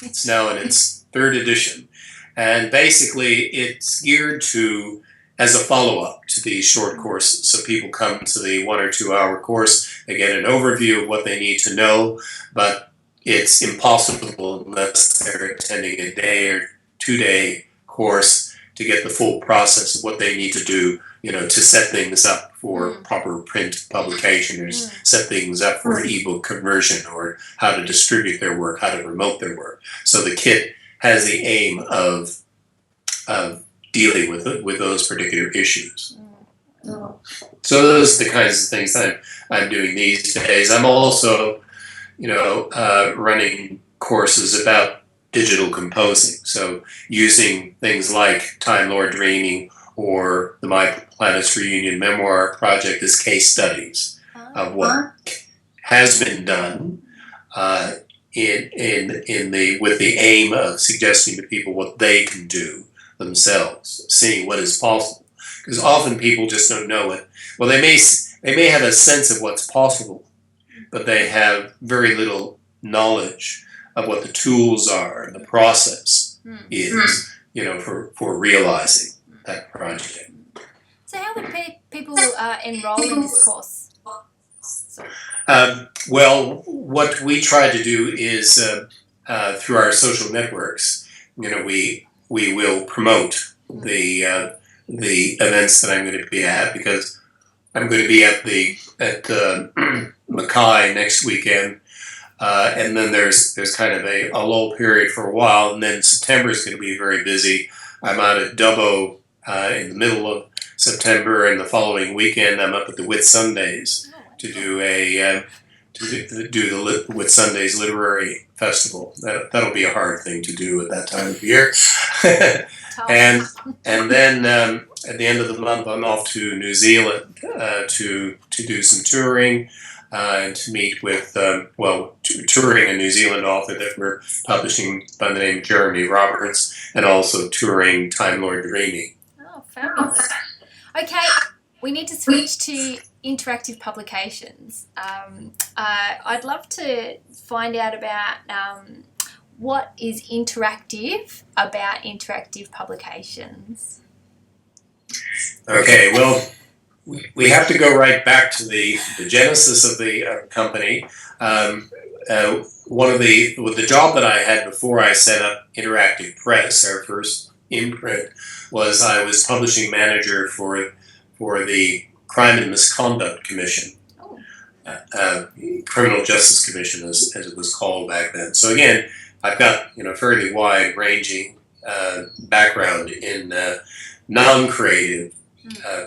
It's now in its 3rd edition. And basically it's geared to as a follow-up to these short courses. So people come to the 1 or 2 hour course, they get an overview of what they need to know, but it's impossible unless they're attending a day or 2 day course to get the full process of what they need to do, to set things up for proper print publication, or set things up for ebook conversion, or how to distribute their work, how to promote their work. So the kit has the aim of dealing with those particular issues. So those are the kinds of things that I'm doing these days. I'm also, running courses about digital composing. So using things like TimeLord Dreaming or the My Planet's Reunion Memoir project as case studies of what has been done with the aim of suggesting to people what they can do themselves, seeing what is possible. Because often people just don't know it. Well, they may have a sense of what's possible, but they have very little knowledge of what the tools are and the process is, for realizing that project. So how would people enroll in this course? Well, what we try to do is through our social networks, we will promote the the events that I'm going to be at, because I'm going to be at Mackay next weekend, and then there's kind of a lull period for a while, and then September is going to be very busy. I'm out at Dubbo in the middle of September, and the following weekend I'm up at the Whitsundays to do the Whitsundays Literary Festival. That'll be a hard thing to do at that time of year. and then at the end of the month I'm off to New Zealand to do some touring and to meet with touring a New Zealand author that we're publishing by the name of Jeremy Roberts, and also touring TimeLord Dreaming. Oh, fabulous. Okay, we need to switch to interactive publications. I'd love to find out about what is interactive about interactive publications. Okay, well, we have to go right back to the genesis of the company. The job that I had before I set up Interactive Press, our first imprint, was I was publishing manager for the Crime and Misconduct Commission, Criminal Justice Commission, as it was called back then. So again, I've got fairly wide-ranging background in non-creative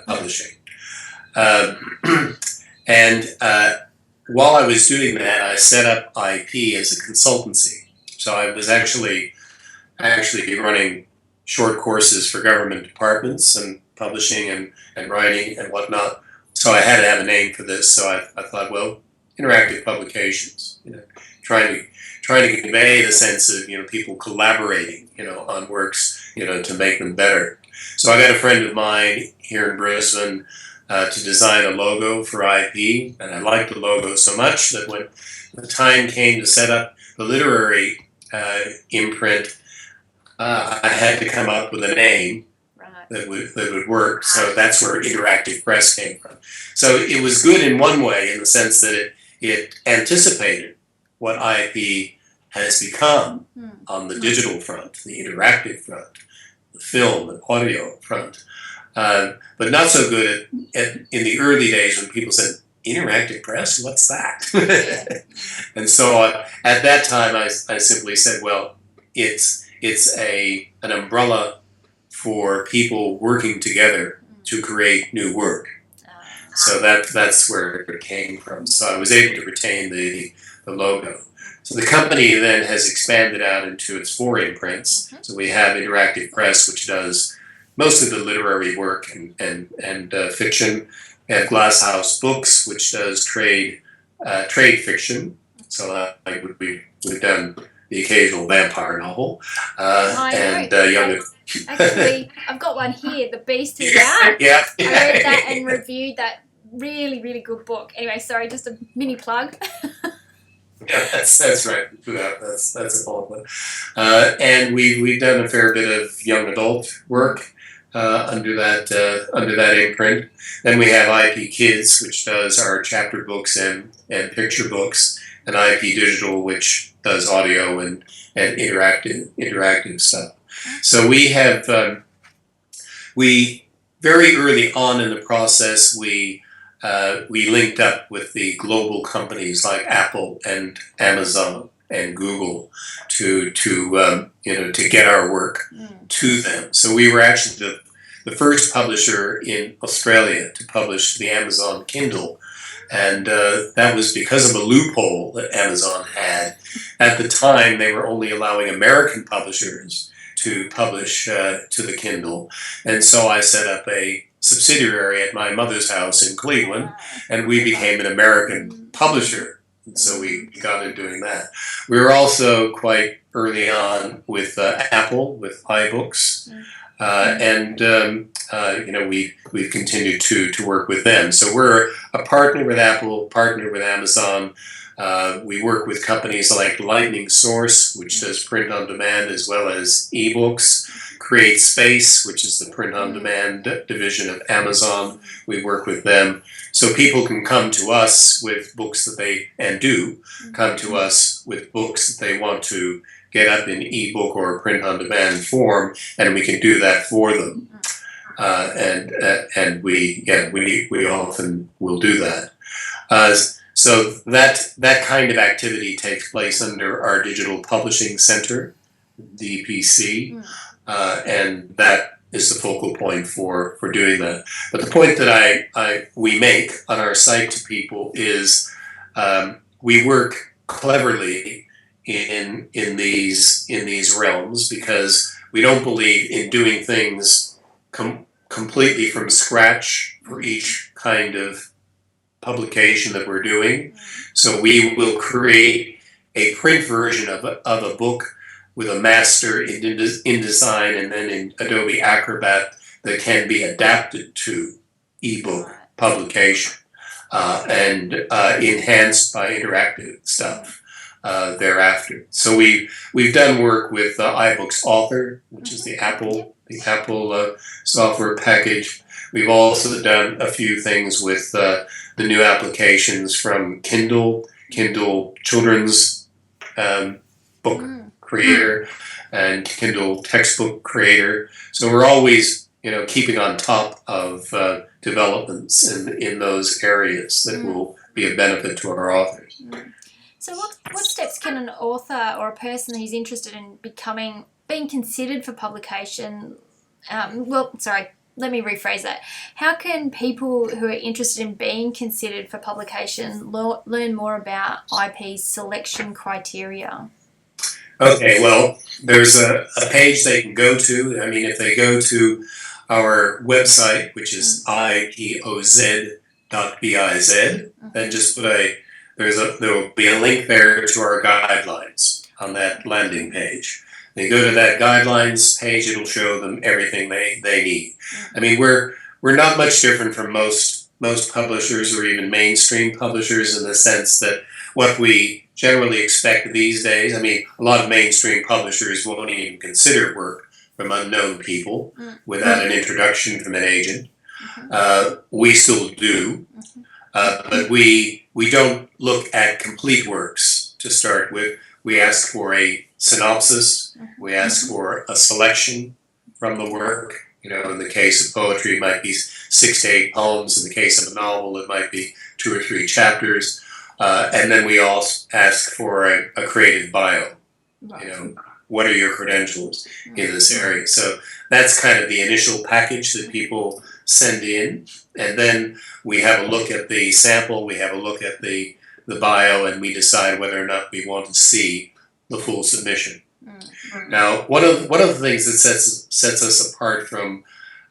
publishing. While I was doing that, I set up IP as a consultancy. So I was actually running short courses for government departments and publishing and writing and whatnot. So I had to have a name for this. So I thought, well, interactive publications, trying to convey the sense of people collaborating, on works, to make them better. So I got a friend of mine here in Brisbane to design a logo for IP, and I liked the logo so much that when the time came to set up the literary imprint, I had to come up with a name that would work. So that's where Interactive Press came from. So it was good in one way, in the sense that it anticipated what IP has become on the digital front, the interactive front, the film and audio front. But not so good in the early days when people said, interactive press, what's that? And so at that time I simply said, well, it's an umbrella for people working together to create new work. So that's where it came from. So I was able to retain the logo. So the company then has expanded out into its 4 imprints. So we have Interactive Press, which does most of the literary work and fiction. We have Glasshouse Books, which does trade fiction. So we've done the occasional vampire novel and young. Actually, I've got one here, The Beast Is Out. Yeah. I read that and reviewed that. Really, really good book. Anyway, sorry, just a mini plug. Yeah, that's right. That's a bold one. And we've done a fair bit of young adult work under that imprint. Then we have IP Kids, which does our chapter books and picture books, and IP Digital, which does audio and interactive stuff. So we have very early on in the process we linked up with the global companies like Apple and Amazon and Google to get our work to them. So we were actually the first publisher in Australia to publish the Amazon Kindle, and that was because of a loophole that Amazon had. At the time, they were only allowing American publishers to publish to the Kindle, and so I set up a subsidiary at my mother's house in Cleveland, and we became an American publisher. And so we got into doing that. We were also quite early on with Apple, with iBooks, and we've continued to work with them. So we're a partner with Apple, partner with Amazon. We work with companies like Lightning Source, which does print on demand as well as ebooks. Create Space, which is the print-on-demand division of Amazon. We work with them. So people can come to us with books that they, and do, come to us with books that they want to get up in ebook or print-on-demand form, and we can do that for them. and we often will do that. So that kind of activity takes place under our Digital Publishing Center, DPC, and that is the focal point for doing that. But the point that we make on our site to people is we work cleverly in these realms because we don't believe in doing things completely from scratch for each kind of publication that we're doing. So we will create a print version of a book with a master in InDesign and then in Adobe Acrobat that can be adapted to ebook publication and enhanced by interactive stuff thereafter. So we've done work with iBooks Author, which is the Apple software package. We've also done a few things with the new applications from Kindle Children's Book Creator and Kindle Textbook Creator. So we're always, keeping on top of developments in those areas that will be a benefit to our authors. So what steps can an author or a person who's interested in being considered for publication, let me rephrase that. How can people who are interested in being considered for publication learn more about IP's selection criteria? Okay, well, there's a page they can go to. I mean, if they go to our website, which is ipoz.biz, then just there will be a link there to our guidelines on that landing page. They go to that guidelines page, it'll show them everything they need. I mean, we're not much different from most publishers or even mainstream publishers in the sense that what we generally expect these days, I mean, a lot of mainstream publishers won't even consider work from unknown people without an introduction from an agent. We still do, but we don't look at complete works to start with. We ask for a synopsis. We ask for a selection from the work. In the case of poetry, it might be 6 to 8 poems. In the case of a novel, it might be 2 or 3 chapters. And then we also ask for a creative bio. What are your credentials in this area? So that's kind of the initial package that people send in. And then we have a look at the sample, we have a look at the bio, and we decide whether or not we want to see the full submission. Now, one of the things that sets us apart from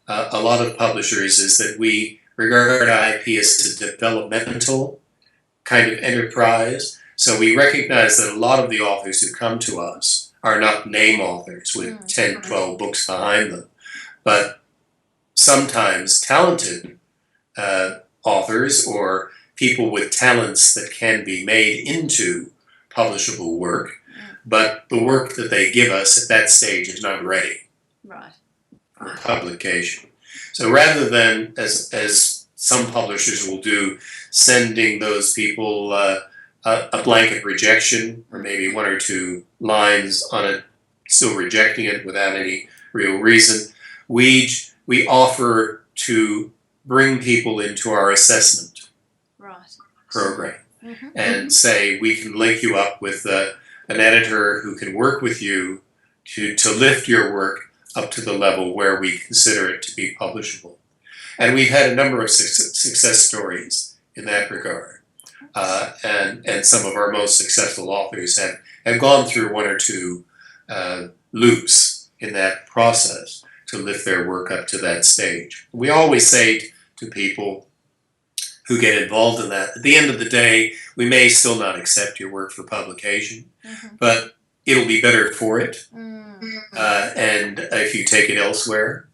a lot of publishers is that we regard IP as a developmental kind of enterprise. So we recognize that a lot of the authors who come to us are not name authors with 10, 12 books behind them, but sometimes talented authors or people with talents that can be made into publishable work, but the work that they give us at that stage is not ready for publication. So rather than, as some publishers will do, sending those people a blanket rejection or maybe 1 or 2 lines on it, still rejecting it without any real reason, we offer to bring people into our assessment program and say we can link you up with an editor who can work with you to lift your work up to the level where we consider it to be publishable. And we've had a number of success stories in that regard. And some of our most successful authors have gone through 1 or 2 loops in that process to lift their work up to that stage. We always say to people who get involved in that, at the end of the day, we may still not accept your work for publication, but it'll be better for it, and if you take it elsewhere.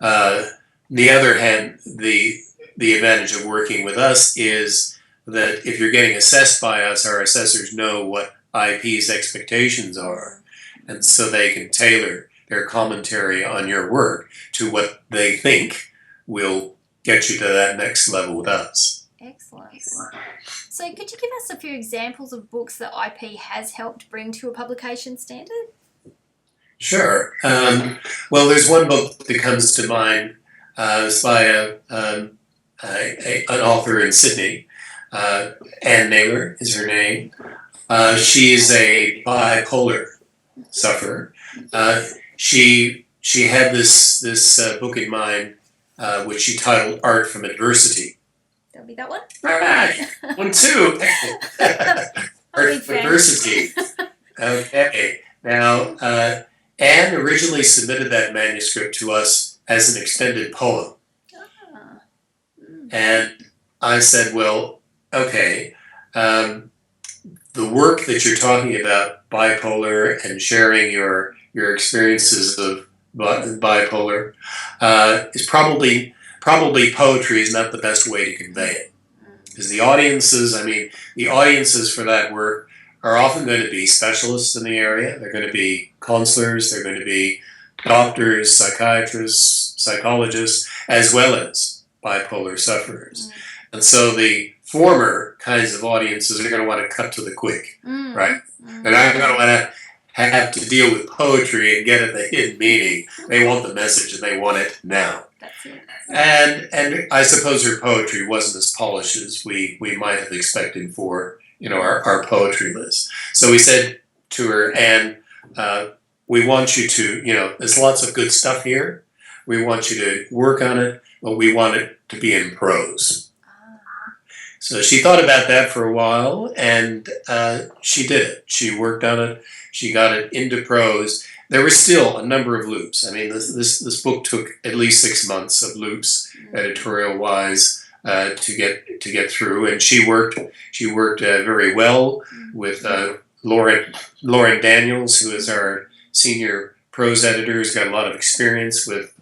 On the other hand, the advantage of working with us is that if you're getting assessed by us, our assessors know what IP's expectations are, and so they can tailor their commentary on your work to what they think will get you to that next level with us. Excellent. So could you give us a few examples of books that IP has helped bring to a publication standard? Sure. Well, there's one book that comes to mind It's by an author in Sydney. Ann Naylor is her name. She's a bipolar sufferer. She had this book in mind, which she titled "Art from Adversity." That'll be that one. All right, 1, 2. Art from Adversity. Okay. Now, Anne originally submitted that manuscript to us as an extended poem. And I said, well, okay, the work that you're talking about, bipolar, and sharing your experiences of bipolar, is probably poetry is not the best way to convey it. Because the audiences for that work are often going to be specialists in the area. They're going to be counselors, they're going to be doctors, psychiatrists, psychologists, as well as bipolar sufferers. And so the former kinds of audiences are going to want to cut to the quick, right? They're not going to want to have to deal with poetry and get at the hidden meaning. They want the message and they want it now. That's it. And I suppose her poetry wasn't as polished as we might have expected for our poetry list. So we said to her, Anne, we want you to, there's lots of good stuff here. We want you to work on it, but we want it to be in prose. So she thought about that for a while, and she did it. She worked on it. She got it into prose. There were still a number of loops. I mean, this book took at least 6 months of loops, editorial-wise, to get through. And she worked very well with Lauren Daniels, who is our senior prose editor, who's got a lot of experience with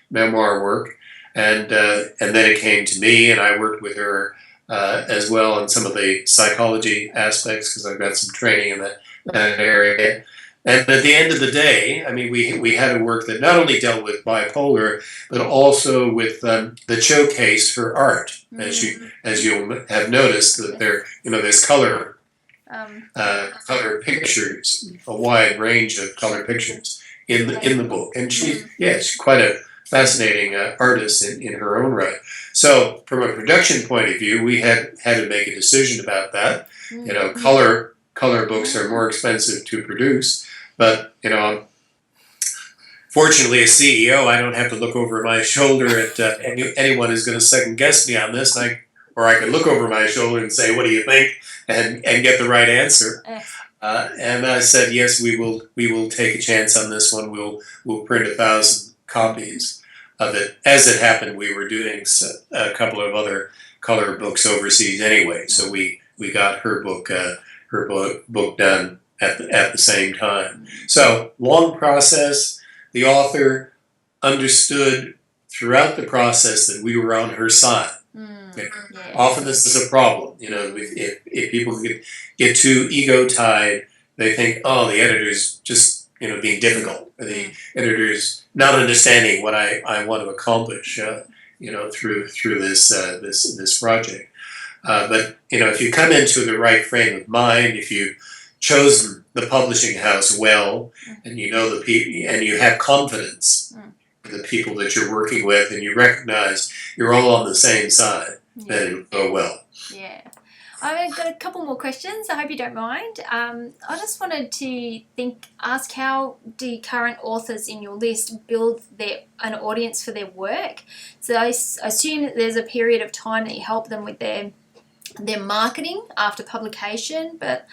memoir work. And then it came to me, and I worked with her as well on some of the psychology aspects, because I've got some training in that area. And at the end of the day, I mean, we had a work that not only dealt with bipolar, but also with that showcased her art, as you'll have noticed that there's color pictures, a wide range of color pictures in the book, and she's quite a fascinating artist in her own right. So from a production point of view, we had to make a decision about that. Color books are more expensive to produce, but fortunately, as CEO, I don't have to look over my shoulder at anyone who's going to second guess me on this, or I can look over my shoulder and say, "What do you think?" and get the right answer. And I said, "Yes, we will take a chance on this one. We'll print 1,000 copies of it." As it happened, we were doing a couple of other color books overseas anyway, so we got her book done at the same time. So long process. The author understood throughout the process that we were on her side. Often this is a problem. If people get too ego tied, they think, oh, the editor's just being difficult, or the editor's not understanding what I want to accomplish. Through this project. But if you come into the right frame of mind, if you've chosen the publishing house well, and you know the people, and you have confidence in the people that you're working with, and you recognize you're all on the same side, then it'll go well. Yeah. I've got a couple more questions. I hope you don't mind. I just wanted to ask, how do current authors in your list build an audience for their work? So I assume that there's a period of time that you help them with their marketing after publication, but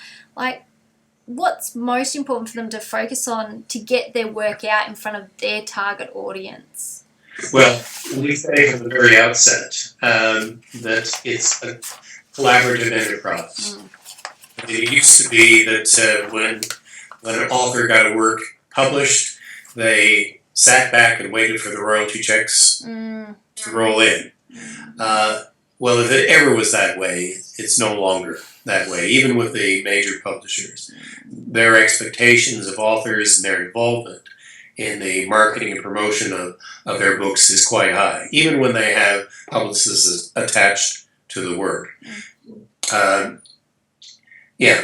what's most important for them to focus on to get their work out in front of their target audience? Well, we say from the very outset that it's a collaborative enterprise. It used to be that when an author got a work published, they sat back and waited for the royalty checks to roll in. Well, if it ever was that way, it's no longer that way. Even with the major publishers, their expectations of authors and their involvement in the marketing and promotion of their books is quite high, even when they have publicists attached to the work.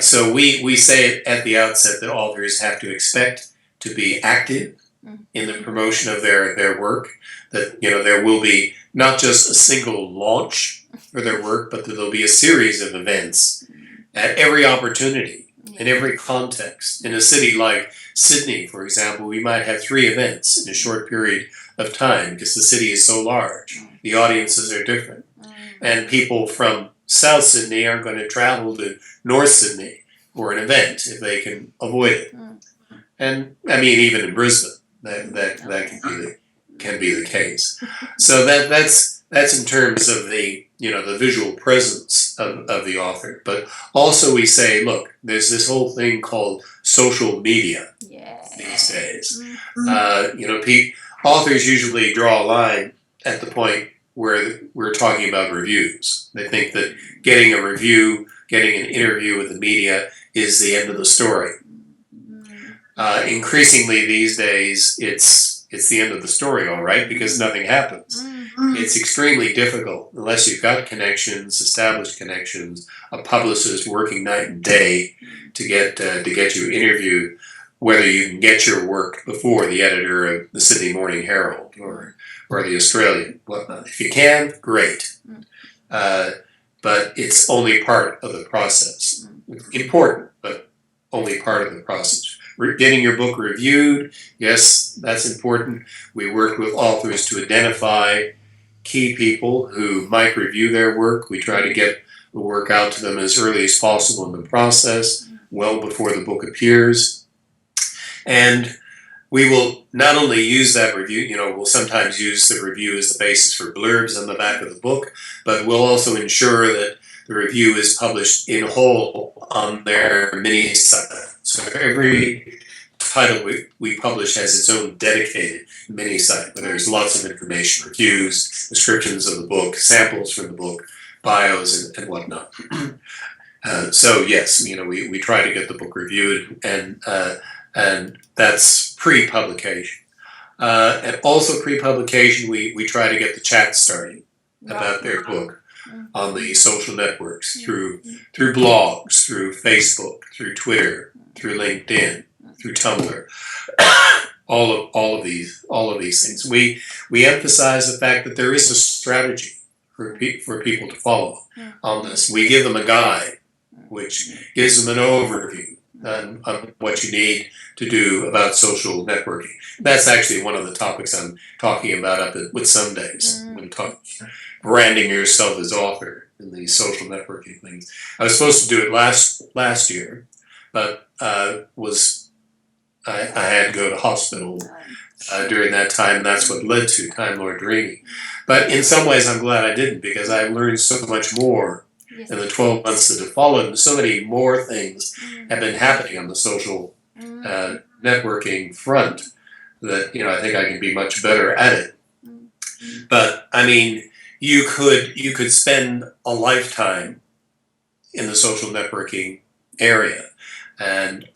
So we say at the outset that authors have to expect to be active in the promotion of their work, that there will be not just a single launch for their work, but that there'll be a series of events at every opportunity, in every context. In a city like Sydney, for example, we might have 3 events in a short period of time because the city is so large. The audiences are different. And people from South Sydney aren't going to travel to North Sydney for an event if they can avoid it. And I mean, even in Brisbane, that can be the case. So that's in terms of the the visual presence of the author. But also we say, look, there's this whole thing called social media these days. Authors usually draw a line at the point where we're talking about reviews. They think that getting a review, getting an interview with the media is the end of the story. Increasingly these days, it's the end of the story, all right, because nothing happens. It's extremely difficult unless you've got connections, established connections, a publicist working night and day to get you interviewed, whether you can get your work before the editor of the Sydney Morning Herald or the Australian, whatnot. If you can, great. But it's only part of the process. Important, but only part of the process. Getting your book reviewed, yes, that's important. We work with authors to identify key people who might review their work. We try to get the work out to them as early as possible in the process, well before the book appears. And we will not only use that review, we'll sometimes use the review as the basis for blurbs on the back of the book, but we'll also ensure that the review is published in whole on their mini site. So every title we publish has its own dedicated mini site where there's lots of information, reviews, descriptions of the book, samples from the book, bios, and whatnot. So yes, we try to get the book reviewed, and that's pre-publication. And also pre-publication, we try to get the chat started about their book on the social networks, through blogs, through Facebook, through Twitter, through LinkedIn, through Tumblr. all of these things. We emphasize the fact that there is a strategy for people to follow on this. We give them a guide, which gives them an overview on what you need to do about social networking. That's actually one of the topics I'm talking about up at With Sundays, when branding yourself as author in these social networking things. I was supposed to do it last year, but I had to go to hospital during that time, and that's what led to TimeLord Dreaming. But in some ways, I'm glad I didn't, because I've learned so much more in the 12 months that have followed, and so many more things have been happening on the social networking front that I think I can be much better at it. But I mean, you could spend a lifetime in the social networking area and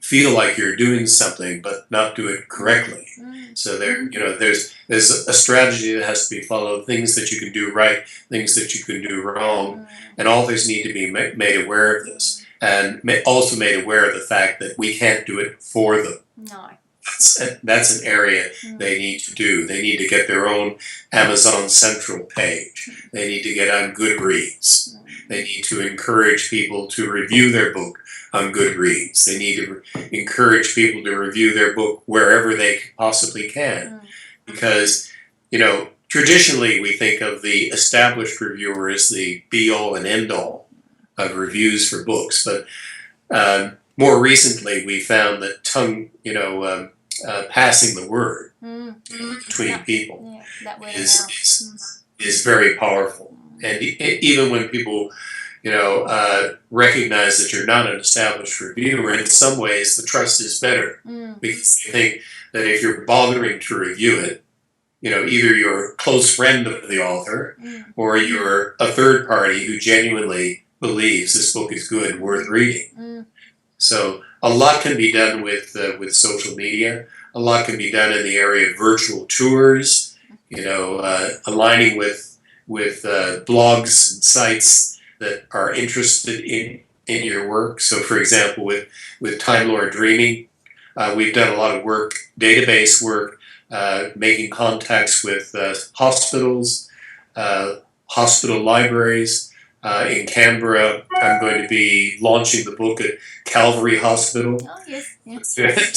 feel like you're doing something but not do it correctly. So there's a strategy that has to be followed, things that you can do right, things that you can do wrong, and authors need to be made aware of this, and also made aware of the fact that we can't do it for them. No. That's an area they need to do. They need to get their own Amazon Central page. They need to get on Goodreads. They need to encourage people to review their book on Goodreads. They need to encourage people to review their book wherever they possibly can. Because, traditionally we think of the established reviewer as the be-all and end-all of reviews for books. But more recently we found that passing the word between people is very powerful. And even when people recognize that you're not an established reviewer, in some ways the trust is better, because you think that if you're bothering to review it, either you're a close friend of the author or you're a third party who genuinely believes this book is good and worth reading. So a lot can be done with social media. A lot can be done in the area of virtual tours, aligning with blogs and sites that are interested in your work. So for example, with TimeLord Dreaming, We've done a lot of work, database work, making contacts with hospitals, hospital libraries. In Canberra, I'm going to be launching the book at Calvary Hospital Oh, yes.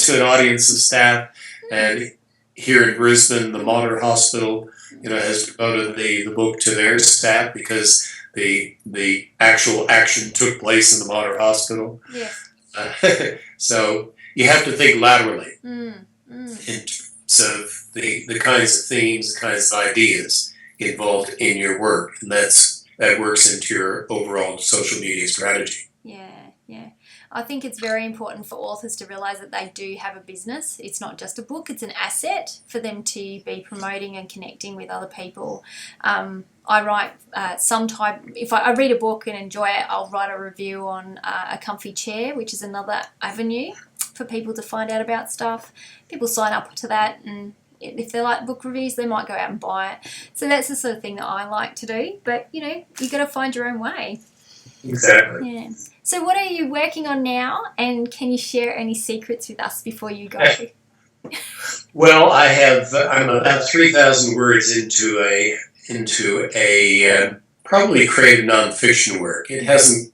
to an audience of staff. And here in Brisbane, the Modern Hospital, has promoted the book to their staff because the actual action took place in the Modern Hospital. Yes. So you have to think laterally Mm. in terms of the kinds of themes, the kinds of ideas involved in your work, and that works into your overall social media strategy. Yeah. I think it's very important for authors to realise that they do have a business. It's not just a book, it's an asset for them to be promoting and connecting with other people. I write if I read a book and enjoy it, I'll write a review on a comfy chair, which is another avenue for people to find out about stuff. People sign up to that, and if they like book reviews, they might go out and buy it. So that's the sort of thing that I like to do. But, you got to find your own way. Exactly. Yeah. So what are you working on now, and can you share any secrets with us before you go? Well, I'm about 3,000 words into a probably creative nonfiction work. It hasn't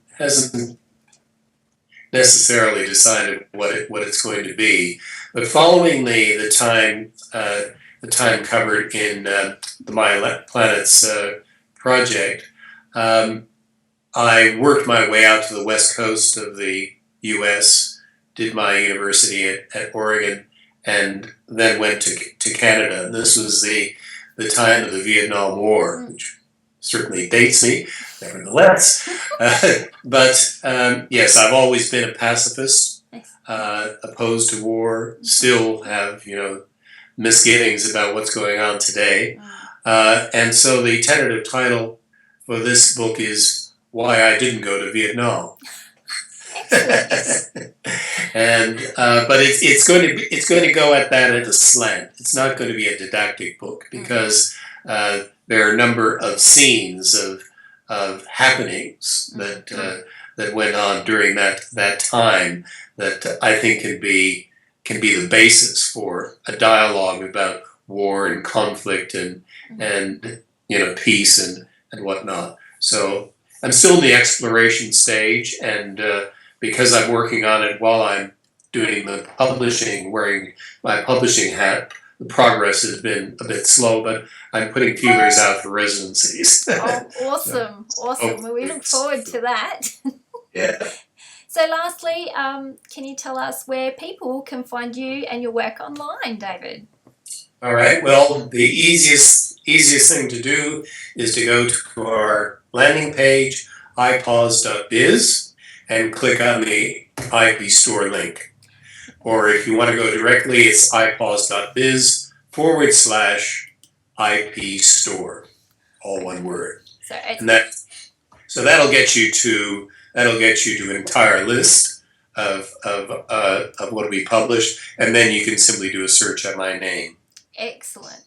necessarily decided what it's going to be, but following the time covered in the My Planets project, I worked my way out to the west coast of the U.S., did my university at Oregon, and then went to Canada. And this was the time of the Vietnam War, which certainly dates me, nevertheless. But yes, I've always been a pacifist, opposed to war, still have, misgivings about what's going on today. And so the tentative title for this book is Why I Didn't Go to Vietnam. And but it's going to go at that at a slant. It's not going to be a didactic book because there are a number of scenes of happenings that went on during that time that I think can be the basis for a dialogue about war and conflict and peace and whatnot. So I'm still in the exploration stage, and because I'm working on it while I'm doing the publishing, wearing my publishing hat, the progress has been a bit slow, but I'm putting feelers out for residencies. Oh, awesome. Well, we look forward to that. Yeah. So lastly, can you tell us where people can find you and your work online, David? All right. Well, the easiest thing to do is to go to our landing page, ipoz.biz, and click on the IP store link. Or if you want to go directly, it's ipoz.biz/IP store, all one word. So that'll get you to an entire list of what we published, and then you can simply do a search on my name. Excellent.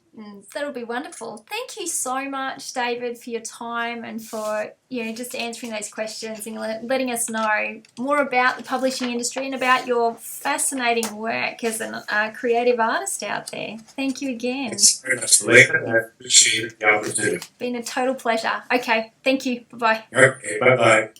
That'll be wonderful. Thank you so much, David, for your time and for just answering those questions and letting us know more about the publishing industry and about your fascinating work as a creative artist out there. Thank you again. It's very much later. I appreciate the opportunity. Been a total pleasure. Okay, thank you. Bye-bye. Okay, bye-bye.